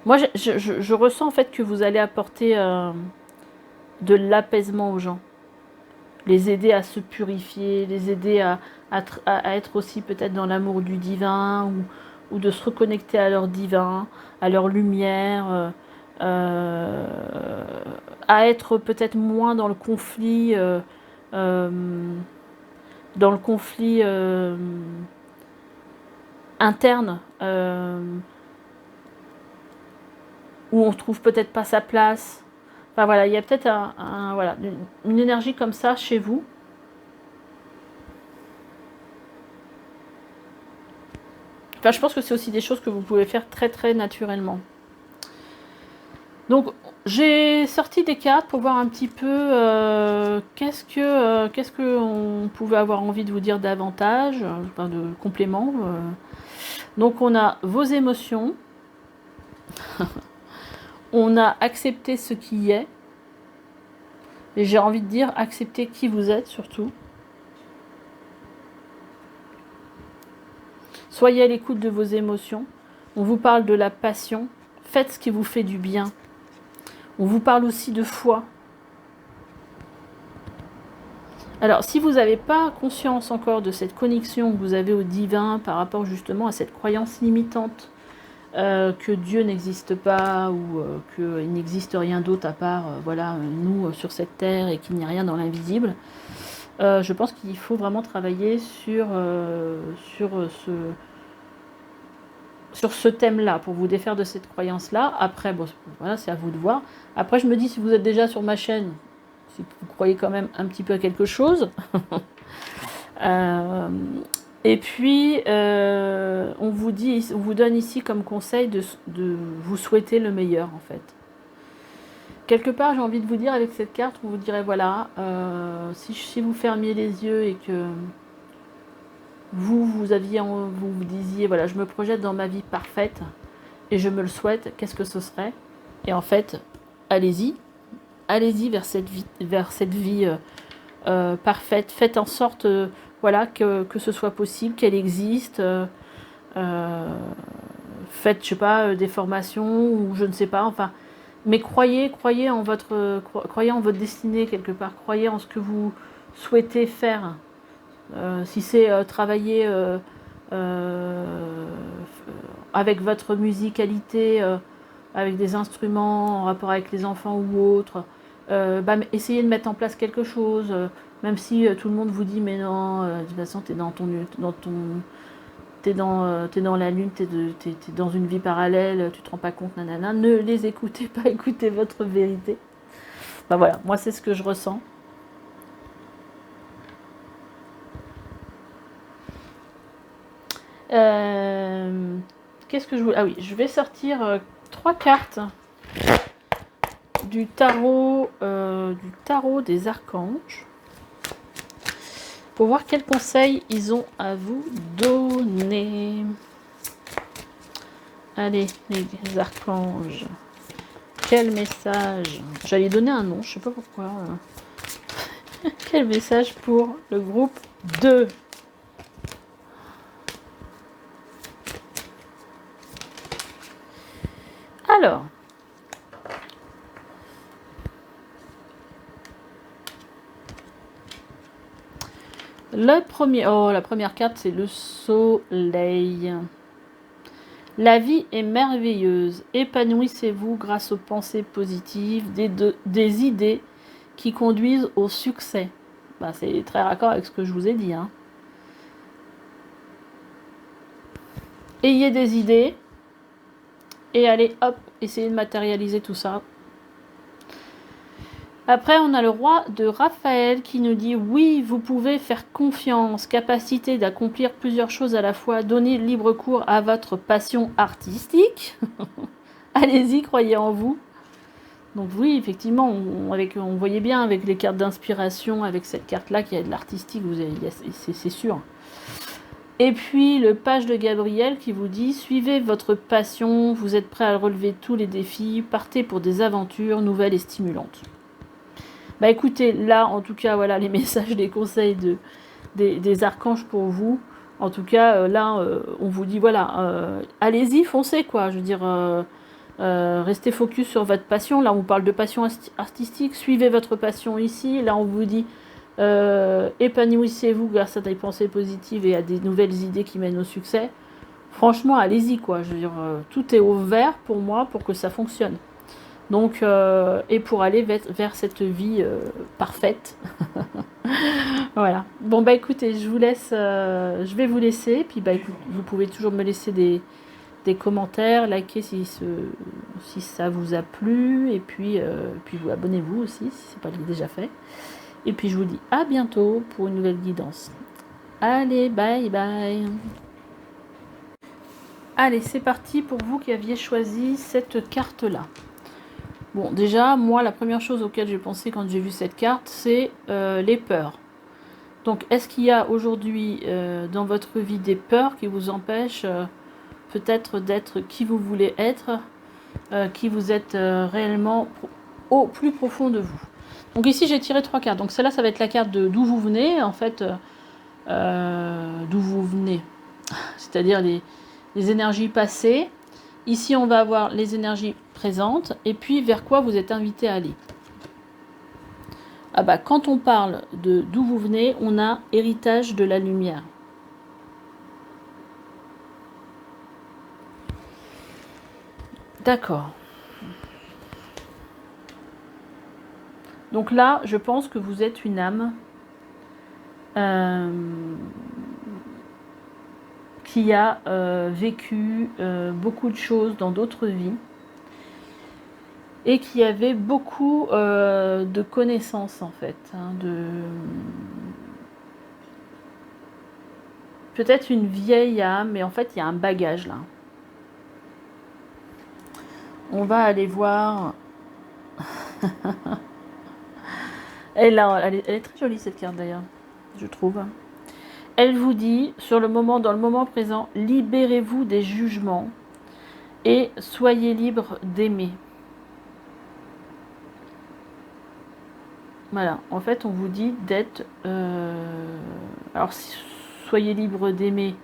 Moi, je ressens en fait que vous allez apporter de l'apaisement aux gens. Les aider à se purifier, les aider à être aussi peut-être dans l'amour du divin ou de se reconnecter à leur divin, à leur lumière, à être peut-être moins dans le conflit interne, où on ne trouve peut-être pas sa place. Enfin voilà, il y a peut-être voilà, une énergie comme ça chez vous. Enfin, je pense que c'est aussi des choses que vous pouvez faire très très naturellement. Donc, j'ai sorti des cartes pour voir un petit peu qu'est-ce que on pouvait avoir envie de vous dire davantage, enfin de compléments. Donc, on a vos émotions, on a accepté ce qui est, et j'ai envie de dire accepter qui vous êtes surtout. Soyez à l'écoute de vos émotions. On vous parle de la passion. Faites ce qui vous fait du bien. On vous parle aussi de foi. Alors, si vous n'avez pas conscience encore de cette connexion que vous avez au divin par rapport justement à cette croyance limitante que Dieu n'existe pas ou qu'il n'existe rien d'autre à part voilà, nous sur cette terre et qu'il n'y a rien dans l'invisible, je pense qu'il faut vraiment travailler sur ce thème-là, pour vous défaire de cette croyance-là. Après, bon, voilà, c'est à vous de voir. Après, je me dis, si vous êtes déjà sur ma chaîne, si vous croyez quand même un petit peu à quelque chose. Et puis, on vous donne ici comme conseil de vous souhaiter le meilleur, en fait. Quelque part, j'ai envie de vous dire, avec cette carte, on vous dirait, voilà, si vous fermiez les yeux et que vous disiez, voilà, je me projette dans ma vie parfaite et je me le souhaite, qu'est-ce que ce serait? Et en fait, allez-y vers cette vie parfaite. Faites en sorte voilà, que ce soit possible, qu'elle existe. Faites, je sais pas, des formations ou je ne sais pas, enfin, mais croyez en votre destinée quelque part, croyez en ce que vous souhaitez faire. Si c'est travailler avec votre musicalité, avec des instruments en rapport avec les enfants ou autres, essayez de mettre en place quelque chose, même si tout le monde vous dit mais non, de toute façon t'es dans la lune, t'es dans une vie parallèle, tu te rends pas compte, nanana, ne les écoutez pas, écoutez votre vérité. Ben voilà, moi c'est ce que je ressens. Qu'est-ce que je voulais... Ah oui, je vais sortir 3 cartes du tarot des archanges pour voir quels conseils ils ont à vous donner. Allez, les archanges. Quel message? J'allais donner un nom, je sais pas pourquoi. Quel message pour le groupe 2? Alors, la première carte, c'est le soleil. La vie est merveilleuse. Épanouissez-vous grâce aux pensées positives, des idées qui conduisent au succès. Bah, c'est très raccord avec ce que je vous ai dit. Hein. Ayez des idées et allez, hop, essayez de matérialiser tout ça. Après, on a le roi de Raphaël qui nous dit « Oui, vous pouvez faire confiance, capacité d'accomplir plusieurs choses à la fois, donner libre cours à votre passion artistique. Allez-y, croyez en vous. » Donc oui, effectivement, on voyait bien avec les cartes d'inspiration, avec cette carte-là, qu'il y a de l'artistique, c'est sûr. Et puis, le page de Gabriel qui vous dit « Suivez votre passion, vous êtes prêt à relever tous les défis, partez pour des aventures nouvelles et stimulantes. » Bah écoutez, là, en tout cas, voilà les messages, les conseils des archanges pour vous. En tout cas, là, on vous dit, voilà, allez-y, foncez, quoi. Je veux dire, Restez focus sur votre passion. Là, on vous parle de passion artistique. Suivez votre passion ici. Là, on vous dit épanouissez-vous grâce à des pensées positives et à des nouvelles idées qui mènent au succès. Franchement, allez-y, quoi. Je veux dire, tout est au vert pour moi pour que ça fonctionne. Donc, et pour aller vers cette vie parfaite. Voilà. Bon, bah écoutez, je vous laisse, je vais vous laisser. Puis, bah écoute, vous pouvez toujours me laisser des commentaires, likez si ça vous a plu. Et puis vous abonnez-vous aussi si ce n'est pas déjà fait. Et puis, je vous dis à bientôt pour une nouvelle guidance. Allez, bye bye. Allez, c'est parti pour vous qui aviez choisi cette carte-là. Bon, déjà, moi, la première chose auquel j'ai pensé quand j'ai vu cette carte, c'est les peurs. Donc, est-ce qu'il y a aujourd'hui dans votre vie des peurs qui vous empêchent peut-être d'être qui vous voulez être, qui vous êtes réellement au plus profond de vous? Donc ici, j'ai tiré 3 cartes. Donc celle-là, ça va être la carte de d'où vous venez, en fait, d'où vous venez, c'est-à-dire les énergies passées. Ici, on va avoir les énergies présentes et puis vers quoi vous êtes invité à aller. Ah bah, quand on parle de d'où vous venez, on a héritage de la lumière. D'accord. Donc là, je pense que vous êtes une âme qui a vécu beaucoup de choses dans d'autres vies et qui avait beaucoup de connaissances en fait, hein, peut-être une vieille âme, mais en fait il y a un bagage là. On va aller voir. elle est très jolie cette carte d'ailleurs, je trouve. Elle vous dit, dans le moment présent, libérez-vous des jugements et soyez libre d'aimer. Voilà, en fait, on vous dit d'être... alors, soyez libre d'aimer,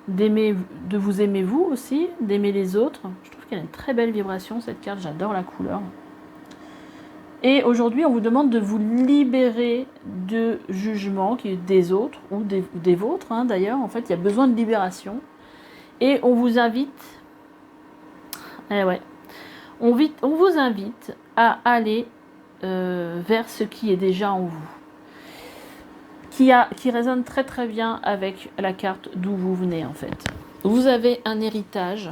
de vous aimer vous aussi, d'aimer les autres. Je trouve qu'elle a une très belle vibration, cette carte, j'adore la couleur. Et aujourd'hui, on vous demande de vous libérer de jugements des autres, ou des vôtres, hein, d'ailleurs. En fait, il y a besoin de libération. Et on vous invite... on vous invite à aller vers ce qui est déjà en vous, qui résonne très très bien avec la carte d'où vous venez en fait. Vous avez un héritage,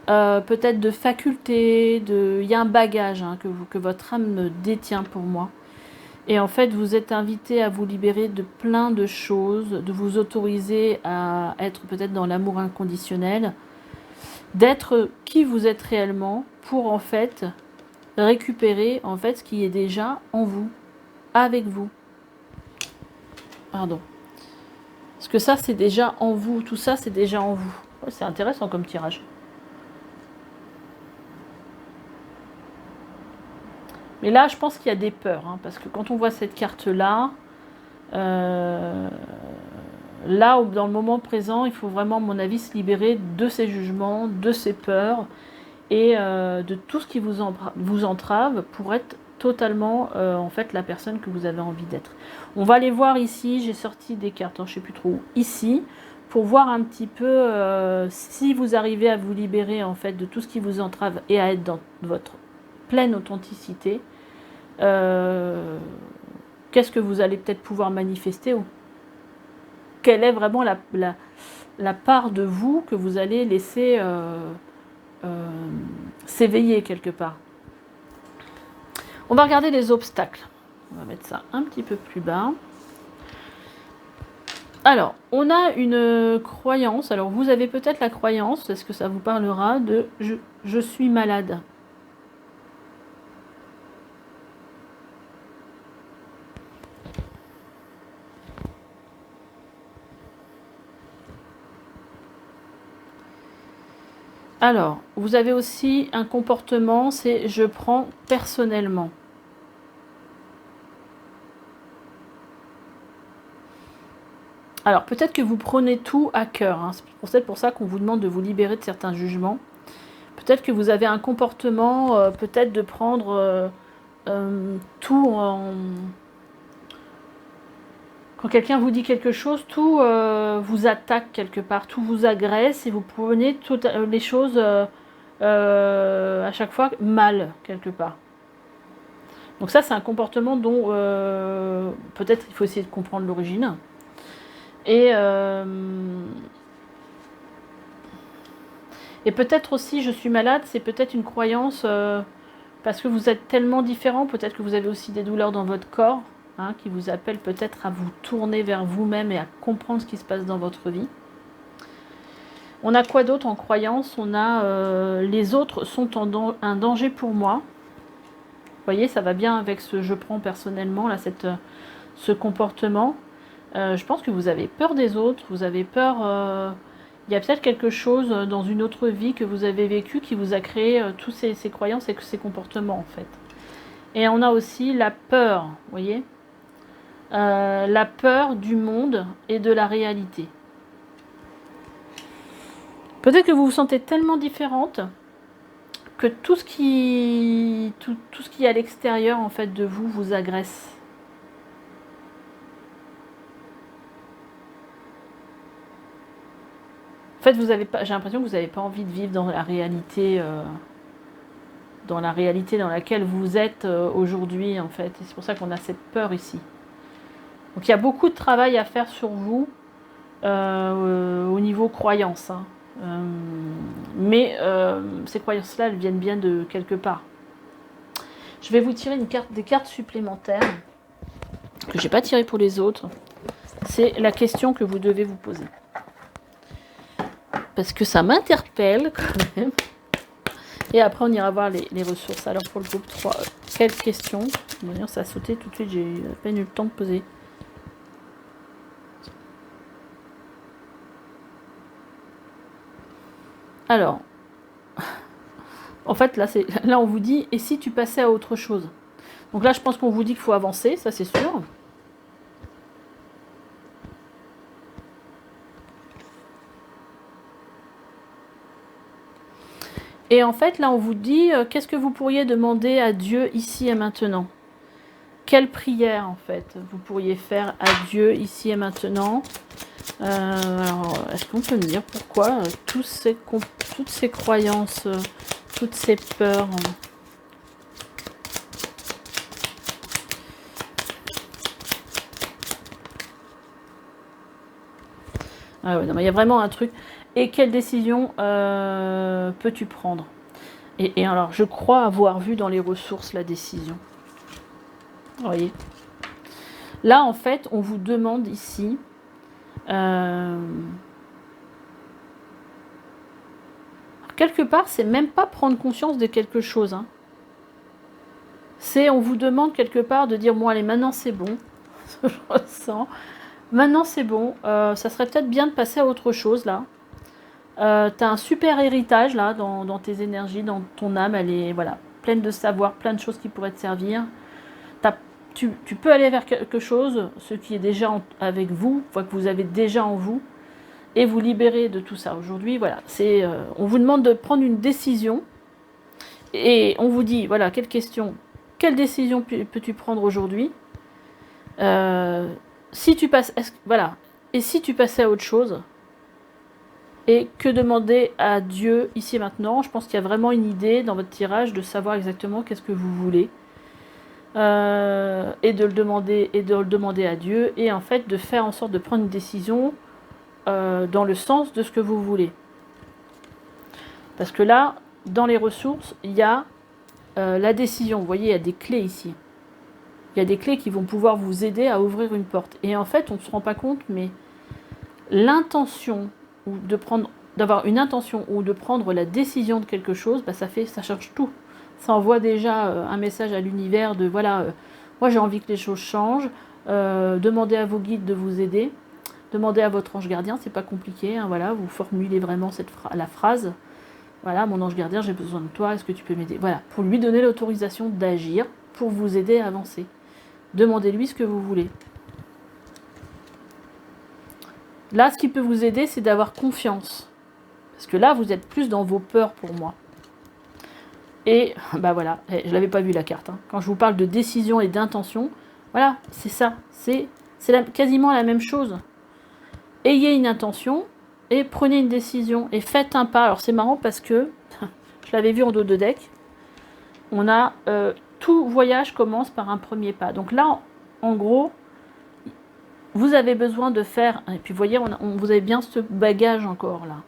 peut-être de facultés, il y a un bagage hein, que votre âme détient pour moi. Et en fait, vous êtes invité à vous libérer de plein de choses, de vous autoriser à être peut-être dans l'amour inconditionnel, d'être qui vous êtes réellement pour en fait récupérer en fait ce qui est déjà en vous, avec vous. Pardon. Parce que ça, c'est déjà en vous. Tout ça, c'est déjà en vous. Oh, c'est intéressant comme tirage. Mais là, je pense qu'il y a des peurs. Hein, parce que quand on voit cette carte-là, là, dans le moment présent, il faut vraiment, à mon avis, se libérer de ces jugements, de ces peurs et de tout ce qui vous entrave pour être totalement en fait la personne que vous avez envie d'être. On va aller voir ici, j'ai sorti des cartes, hein, je ne sais plus trop où, ici, pour voir un petit peu si vous arrivez à vous libérer en fait de tout ce qui vous entrave et à être dans votre pleine authenticité. Qu'est-ce que vous allez peut-être pouvoir manifester ou quelle est vraiment la part de vous que vous allez laisser s'éveiller quelque part. On va regarder les obstacles. On va mettre ça un petit peu plus bas. Alors, on a une croyance. Alors, vous avez peut-être la croyance, est-ce que ça vous parlera, de je suis malade. Alors, vous avez aussi un comportement, c'est je prends personnellement. Alors, peut-être que vous prenez tout à cœur. Hein. C'est pour ça qu'on vous demande de vous libérer de certains jugements. Peut-être que vous avez un comportement, peut-être de prendre tout en... Quand quelqu'un vous dit quelque chose, tout vous attaque quelque part, tout vous agresse et vous prenez toutes les choses à chaque fois mal quelque part. Donc ça, c'est un comportement dont peut-être il faut essayer de comprendre l'origine. Et peut-être aussi, je suis malade, c'est peut-être une croyance, parce que vous êtes tellement différents, peut-être que vous avez aussi des douleurs dans votre corps, hein, qui vous appellent peut-être à vous tourner vers vous-même et à comprendre ce qui se passe dans votre vie. On a quoi d'autre en croyance? On a les autres sont un danger pour moi. Vous voyez, ça va bien avec ce je prends personnellement, là, ce comportement. Je pense que vous avez peur des autres, vous avez peur... il y a peut-être quelque chose dans une autre vie que vous avez vécu qui vous a créé tous ces croyances et ces comportements, en fait. Et on a aussi la peur, vous voyez, la peur du monde et de la réalité. Peut-être que vous vous sentez tellement différente que tout ce qui est à l'extérieur, en fait, de vous, vous agresse. En fait, j'ai l'impression que vous n'avez pas envie de vivre dans la réalité, dans laquelle vous êtes aujourd'hui, en fait. Et c'est pour ça qu'on a cette peur ici. Donc il y a beaucoup de travail à faire sur vous au niveau croyance. Hein. Mais ces croyances-là, elles viennent bien de quelque part. Je vais vous tirer des cartes supplémentaires que je n'ai pas tirées pour les autres. C'est la question que vous devez vous poser. Parce que ça m'interpelle quand même. Et après, on ira voir les ressources. Alors, pour le groupe 3, quelle question? D'ailleurs, ça a sauté tout de suite. J'ai à peine eu le temps de poser. Alors, en fait, là, on vous dit, et si tu passais à autre chose? Donc là, je pense qu'on vous dit qu'il faut avancer, ça c'est sûr. Et en fait, là, on vous dit, qu'est-ce que vous pourriez demander à Dieu ici et maintenant? Quelle prière, en fait, vous pourriez faire à Dieu ici et maintenant? Alors, est-ce qu'on peut me dire pourquoi toutes ces croyances, toutes ces peurs... Ah ouais, non, mais il y a vraiment un truc. Et quelle décision peux-tu prendre? Et alors, je crois avoir vu dans les ressources la décision. Vous voyez. Là, en fait, on vous demande ici... quelque part, c'est même pas prendre conscience de quelque chose. Hein. C'est, on vous demande quelque part de dire, bon, allez, maintenant c'est bon. Je ressens. Maintenant c'est bon. Ça serait peut-être bien de passer à autre chose, là. T'as un super héritage, là, dans tes énergies, dans ton âme. Elle est, voilà, pleine de savoir, plein de choses qui pourraient te servir. Tu peux aller vers quelque chose, ce qui est déjà avec vous, que vous avez déjà en vous, et vous libérer de tout ça. Aujourd'hui, voilà, on vous demande de prendre une décision, et on vous dit, voilà, quelle décision peux-tu prendre aujourd'hui? Si tu passes, voilà, et si tu passais à autre chose? Et que demander à Dieu ici et maintenant? Je pense qu'il y a vraiment une idée dans votre tirage de savoir exactement qu'est-ce que vous voulez. Et de le demander à Dieu, et en fait de faire en sorte de prendre une décision dans le sens de ce que vous voulez. Parce que là, dans les ressources, il y a la décision. Vous voyez, il y a des clés ici. Il y a des clés qui vont pouvoir vous aider à ouvrir une porte. Et en fait, on ne se rend pas compte, mais l'intention, ou d'avoir une intention, ou de prendre la décision de quelque chose, bah, ça change tout. Ça envoie déjà un message à l'univers de, voilà, moi j'ai envie que les choses changent, demandez à vos guides de vous aider, demandez à votre ange gardien, c'est pas compliqué, hein, voilà, vous formulez vraiment la phrase, voilà, mon ange gardien, j'ai besoin de toi, est-ce que tu peux m'aider? Voilà, pour lui donner l'autorisation d'agir, pour vous aider à avancer. Demandez-lui ce que vous voulez. Là, ce qui peut vous aider, c'est d'avoir confiance. Parce que là, vous êtes plus dans vos peurs pour moi. Et bah voilà, je l'avais pas vu la carte. Hein. Quand je vous parle de décision et d'intention, voilà, c'est ça. C'est quasiment la même chose. Ayez une intention et prenez une décision et faites un pas. Alors c'est marrant parce que, je l'avais vu en dos de deck, on a tout voyage commence par un premier pas. Donc là, en gros, vous avez besoin de faire, et puis vous voyez, vous avez bien ce bagage encore là,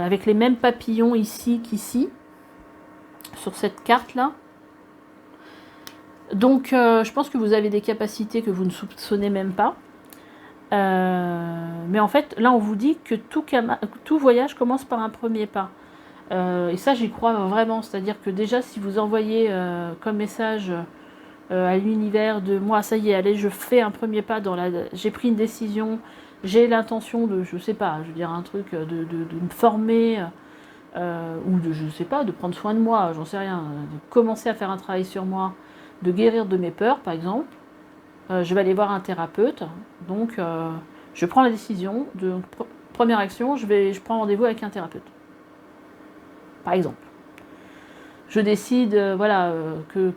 avec les mêmes papillons ici qu'ici, sur cette carte là. Donc je pense que vous avez des capacités que vous ne soupçonnez même pas. Mais en fait, là on vous dit que tout voyage commence par un premier pas. Et ça j'y crois vraiment, c'est-à-dire que déjà si vous envoyez comme message à l'univers de moi, ça y est, allez, je fais un premier pas j'ai pris une décision, j'ai l'intention de, je sais pas, je veux dire un truc, de me former, ou de, je sais pas, de prendre soin de moi, j'en sais rien, de commencer à faire un travail sur moi, de guérir de mes peurs par exemple, je vais aller voir un thérapeute, donc je prends la décision, première action, je prends rendez-vous avec un thérapeute, par exemple. Je décide voilà, que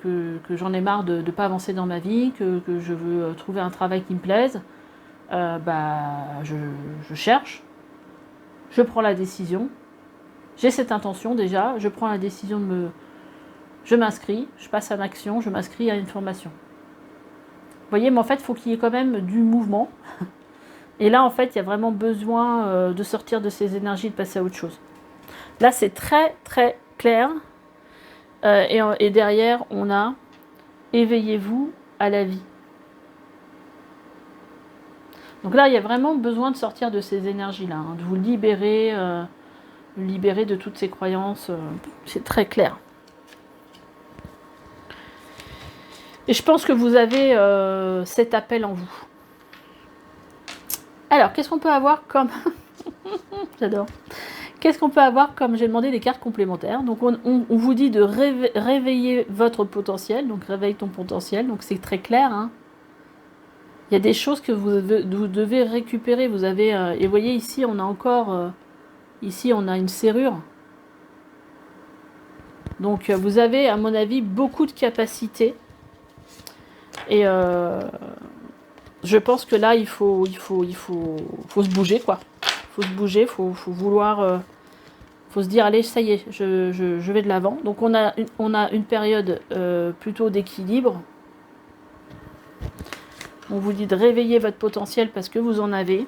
j'en ai marre de ne pas avancer dans ma vie, que je veux trouver un travail qui me plaise, je cherche, je prends la décision, j'ai cette intention déjà, je prends la décision je m'inscris, je passe à l'action, je m'inscris à une formation. Vous voyez, mais en fait, il faut qu'il y ait quand même du mouvement. Et là, en fait, il y a vraiment besoin de sortir de ces énergies, de passer à autre chose. Là, c'est très, très clair. Et derrière, on a « Éveillez-vous à la vie ». Donc là, il y a vraiment besoin de sortir de ces énergies-là, hein, de vous libérer de toutes ces croyances. C'est très clair. Et je pense que vous avez cet appel en vous. Alors, qu'est-ce qu'on peut avoir comme... J'adore. Qu'est-ce qu'on peut avoir comme... J'ai demandé des cartes complémentaires. Donc, on vous dit de réveiller votre potentiel. Donc, réveille ton potentiel. Donc, c'est très clair. Hein. Il y a des choses que vous devez récupérer. Vous avez... et vous voyez, ici, on a encore... ici, on a une serrure. Donc, vous avez, à mon avis, beaucoup de capacités. Et je pense que là, il faut se bouger, quoi. Il faut se bouger, il faut vouloir... faut se dire, allez, ça y est, je vais de l'avant. Donc, on a une période plutôt d'équilibre. On vous dit de réveiller votre potentiel parce que vous en avez.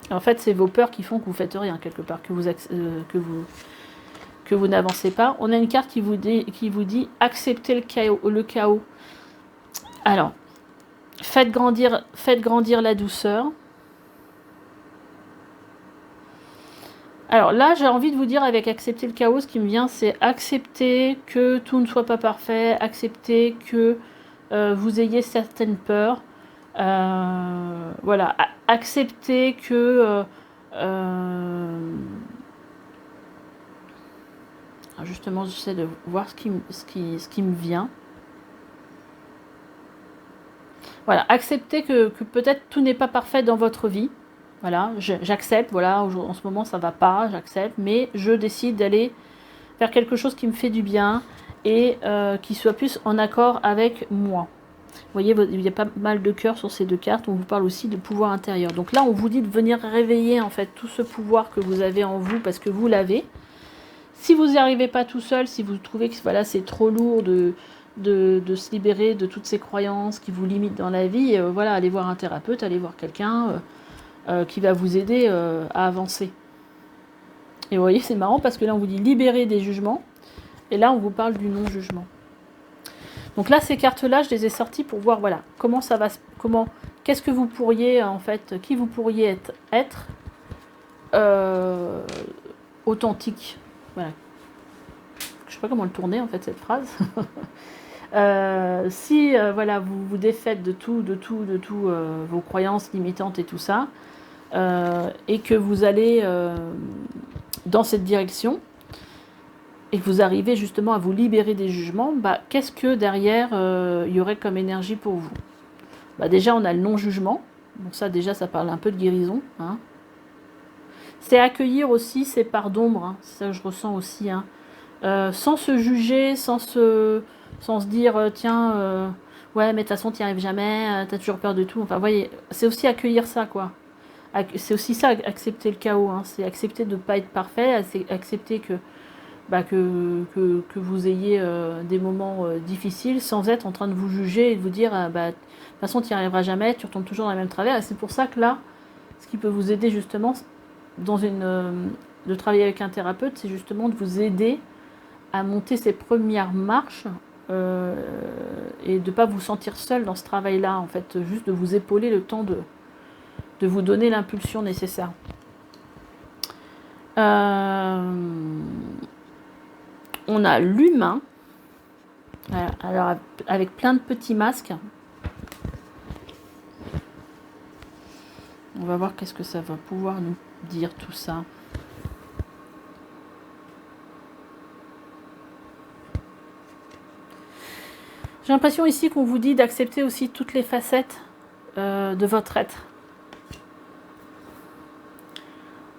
En fait, c'est vos peurs qui font que vous ne faites rien, quelque part, que vous n'avancez pas. On a une carte qui vous dit accepter le chaos. Alors, faites grandir la douceur. Alors là, j'ai envie de vous dire, avec accepter le chaos, ce qui me vient, c'est accepter que tout ne soit pas parfait, accepter que vous ayez certaines peurs. Voilà, accepter que... justement, j'essaie de voir ce qui me vient. Voilà, accepter que peut-être tout n'est pas parfait dans votre vie. Voilà, j'accepte, voilà, en ce moment ça va pas, j'accepte, mais je décide d'aller faire quelque chose qui me fait du bien et qui soit plus en accord avec moi. Vous voyez, il y a pas mal de cœurs sur ces deux cartes. On vous parle aussi de pouvoir intérieur. Donc là, on vous dit de venir réveiller en fait tout ce pouvoir que vous avez en vous parce que vous l'avez. Si vous n'y arrivez pas tout seul, si vous trouvez que voilà, c'est trop lourd de se libérer de toutes ces croyances qui vous limitent dans la vie, voilà, allez voir un thérapeute, allez voir quelqu'un qui va vous aider à avancer. Et vous voyez, c'est marrant parce que là, on vous dit libérer des jugements. Et là, on vous parle du non-jugement. Donc là, ces cartes-là, je les ai sorties pour voir, voilà, comment ça va, qu'est-ce que vous pourriez, en fait, qui vous pourriez être authentique. Voilà. Je sais pas comment le tourner, en fait, cette phrase. Si, voilà, vous vous défaites de tout vos croyances limitantes et tout ça, et que vous allez dans cette direction, et que vous arrivez justement à vous libérer des jugements, bah, qu'est-ce que derrière il y aurait comme énergie pour vous? Bah, déjà, on a le non-jugement. Donc ça, déjà, ça parle un peu de guérison. Hein. C'est accueillir aussi ces parts d'ombre, hein. C'est ça que je ressens aussi, hein. Sans se juger, sans se dire tiens, ouais, mais de toute façon, tu n'y arrives jamais, tu as toujours peur de tout. Enfin, vous voyez, c'est aussi accueillir ça, quoi. C'est aussi ça, accepter le chaos, hein. C'est accepter de ne pas être parfait, accepter que, que vous ayez des moments difficiles sans être en train de vous juger et de vous dire de toute façon, tu n'y arriveras jamais, tu retombes toujours dans le même travers. Et c'est pour ça que là, ce qui peut vous aider justement dans de travailler avec un thérapeute, c'est justement de vous aider à monter ces premières marches et de ne pas vous sentir seul dans ce travail-là, en fait, juste de vous épauler le temps de vous donner l'impulsion nécessaire. On a l'humain, alors avec plein de petits masques. On va voir qu'est-ce que ça va pouvoir nous dire tout ça. J'ai l'impression ici qu'on vous dit d'accepter aussi toutes les facettes de votre être.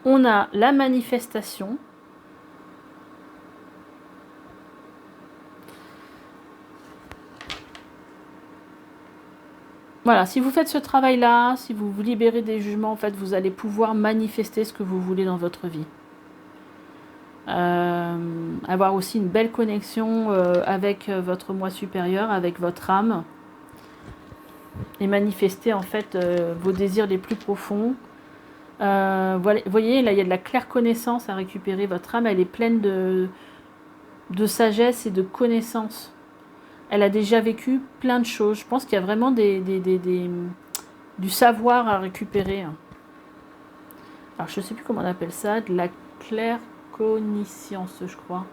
On a la manifestation. Voilà, si vous faites ce travail-là, si vous vous libérez des jugements, en fait, vous allez pouvoir manifester ce que vous voulez dans votre vie. Avoir aussi une belle connexion avec votre moi supérieur, avec votre âme. Et manifester, en fait, vos désirs les plus profonds. Vous voyez, là, il y a de la claire connaissance à récupérer. Votre âme, elle est pleine de sagesse et de connaissance. Elle a déjà vécu plein de choses. Je pense qu'il y a vraiment du savoir à récupérer. Alors, je ne sais plus comment on appelle ça. De la claire connaissance, je crois.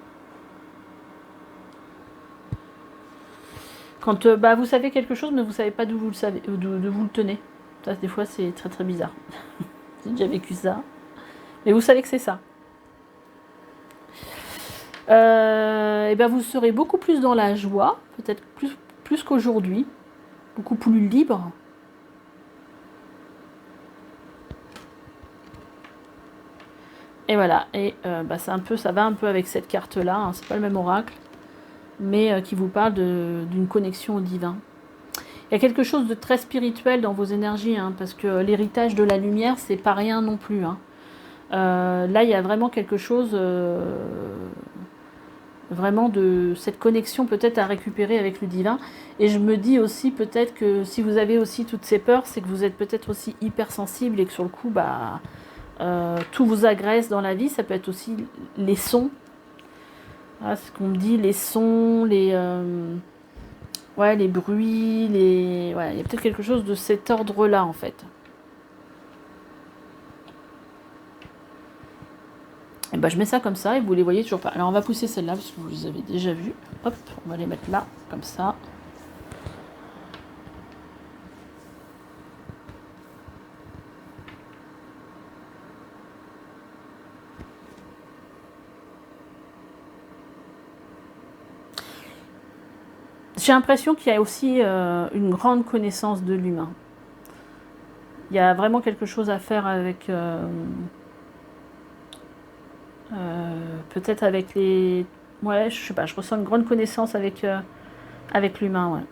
Quand vous savez quelque chose, mais vous ne savez pas d'où vous le savez, d'où vous le tenez. Ça, des fois, c'est très très bizarre. J'ai déjà vécu ça. Mais vous savez que c'est ça. Et vous serez beaucoup plus dans la joie, peut-être plus qu'aujourd'hui, beaucoup plus libre. Et voilà, et ça va un peu avec cette carte-là, hein. C'est pas le même oracle, mais qui vous parle d'une connexion au divin. Il y a quelque chose de très spirituel dans vos énergies, hein, parce que l'héritage de la lumière, c'est pas rien non plus, hein. Là, il y a vraiment quelque chose... vraiment de cette connexion peut-être à récupérer avec le divin. Et je me dis aussi peut-être que si vous avez aussi toutes ces peurs, c'est que vous êtes peut-être aussi hypersensible et que sur le coup, tout vous agresse dans la vie. Ça peut être aussi les sons. Voilà, ce qu'on me dit, les sons, les bruits, il y a peut-être quelque chose de cet ordre-là en fait. Et je mets ça comme ça et vous les voyez toujours pas. Alors on va pousser celle-là parce que vous les avez déjà vues. Hop, on va les mettre là, comme ça. J'ai l'impression qu'il y a aussi une grande connaissance de l'humain. Il y a vraiment quelque chose à faire avec... peut-être avec les... Ouais, je sais pas, je ressens une grande connaissance avec l'humain, ouais.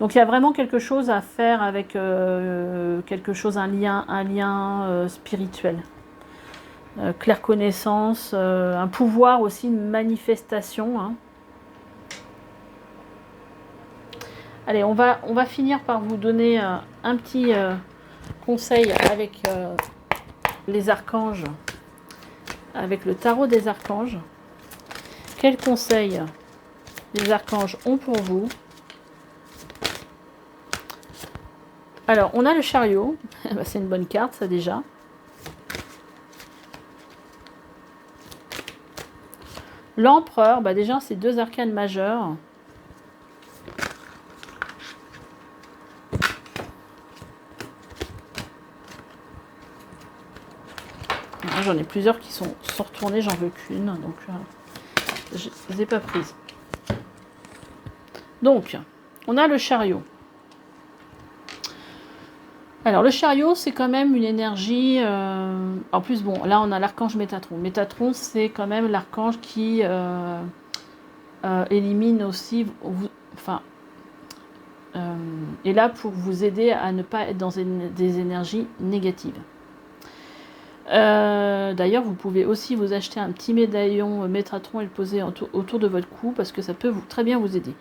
Donc il y a vraiment quelque chose à faire avec quelque chose, un lien spirituel. Claire connaissance, un pouvoir aussi, une manifestation, hein. Allez, on va finir par vous donner un petit conseil avec les archanges, avec le tarot des archanges. Quels conseils les archanges ont pour vous? Alors, on a le chariot. C'est une bonne carte, ça déjà. L'empereur, déjà, c'est 2 arcanes majeurs. J'en ai plusieurs qui sont retournés, j'en veux qu'une, donc je ne les ai pas prises. Donc, on a le chariot. Alors le chariot, c'est quand même une énergie... En plus, bon, là on a l'archange Métatron. Métatron, c'est quand même l'archange qui élimine aussi... Enfin, est là pour vous aider à ne pas être dans des énergies négatives. D'ailleurs, vous pouvez aussi vous acheter un petit médaillon Métatron et le poser autour de votre cou parce que ça peut très bien vous aider.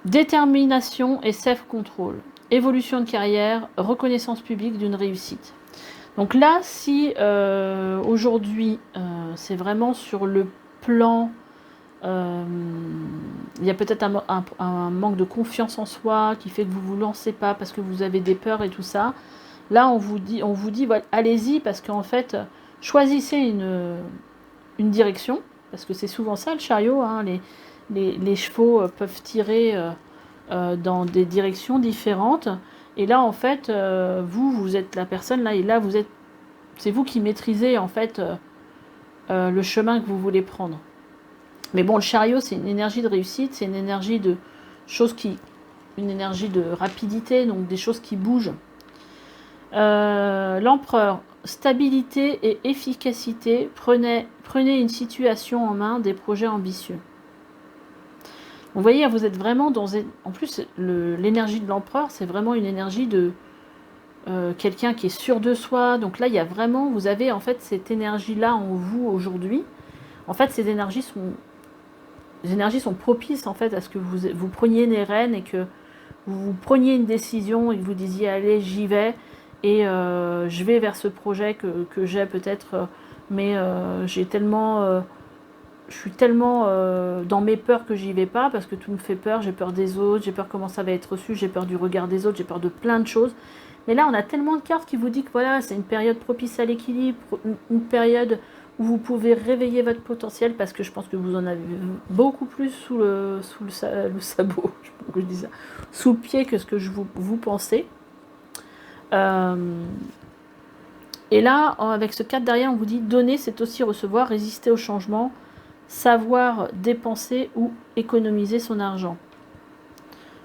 Détermination et self-control. Évolution de carrière, reconnaissance publique d'une réussite. Donc là, si aujourd'hui, c'est vraiment sur le plan... il y a peut-être un manque de confiance en soi qui fait que vous ne vous lancez pas parce que vous avez des peurs et tout ça. Là, on vous dit voilà, allez-y parce qu'en fait, choisissez une direction, parce que c'est souvent ça le chariot, hein, les chevaux peuvent tirer dans des directions différentes. Et là, en fait, vous êtes la personne, là, et là, c'est vous qui maîtrisez, en fait, le chemin que vous voulez prendre. Mais bon, le chariot, c'est une énergie de réussite, c'est une énergie de choses une énergie de rapidité, donc des choses qui bougent. L'empereur, stabilité et efficacité, prenez une situation en main, des projets ambitieux. Vous voyez, vous êtes vraiment dans... En plus, l'énergie de l'empereur, c'est vraiment une énergie de quelqu'un qui est sûr de soi. Donc là, il y a vraiment... Vous avez en fait cette énergie-là en vous aujourd'hui. En fait, ces énergies sont propices en fait à ce que vous preniez les rênes et que vous preniez une décision et que vous disiez allez, j'y vais. Et je vais vers ce projet que j'ai peut-être, mais j'ai tellement, je suis tellement dans mes peurs que j'y vais pas parce que tout me fait peur. J'ai peur des autres, j'ai peur comment ça va être reçu, j'ai peur du regard des autres, j'ai peur de plein de choses. Mais là, on a tellement de cartes qui vous disent que voilà, c'est une période propice à l'équilibre, une période où vous pouvez réveiller votre potentiel parce que je pense que vous en avez beaucoup plus sous le sabot, je sais pas pourquoi je dis ça, sous le pied que ce que vous pensez. Et là, avec ce 4 derrière, on vous dit donner, c'est aussi recevoir, résister au changement, savoir dépenser ou économiser son argent.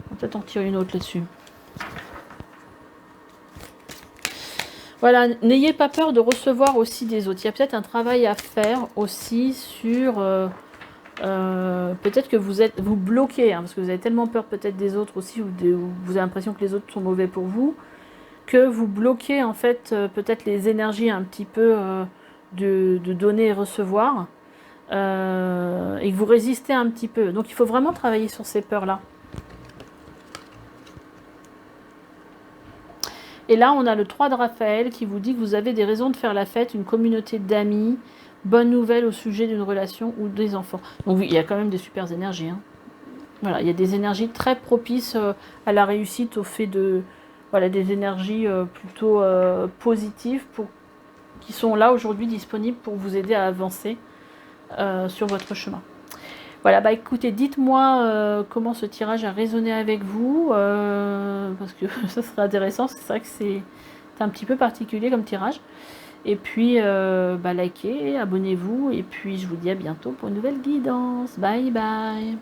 On va peut-être en tirer une autre là-dessus. Voilà, n'ayez pas peur de recevoir aussi des autres. Il y a peut-être un travail à faire aussi sur... peut-être que vous bloquez, hein, parce que vous avez tellement peur peut-être des autres aussi, ou vous avez l'impression que les autres sont mauvais pour vous, que vous bloquez en fait peut-être les énergies un petit peu de donner et recevoir, et que vous résistez un petit peu. Donc il faut vraiment travailler sur ces peurs-là. Et là, on a le 3 de Raphaël qui vous dit que vous avez des raisons de faire la fête, une communauté d'amis, bonne nouvelle au sujet d'une relation ou des enfants. Donc oui, il y a quand même des super énergies. Hein. Voilà, il y a des énergies très propices à la réussite, au fait de... Voilà, des énergies plutôt positives qui sont là aujourd'hui disponibles pour vous aider à avancer sur votre chemin. Voilà, bah écoutez, dites-moi comment ce tirage a résonné avec vous, parce que ça serait intéressant, c'est vrai que c'est un petit peu particulier comme tirage. Et puis, likez, abonnez-vous, et puis je vous dis à bientôt pour une nouvelle guidance. Bye bye.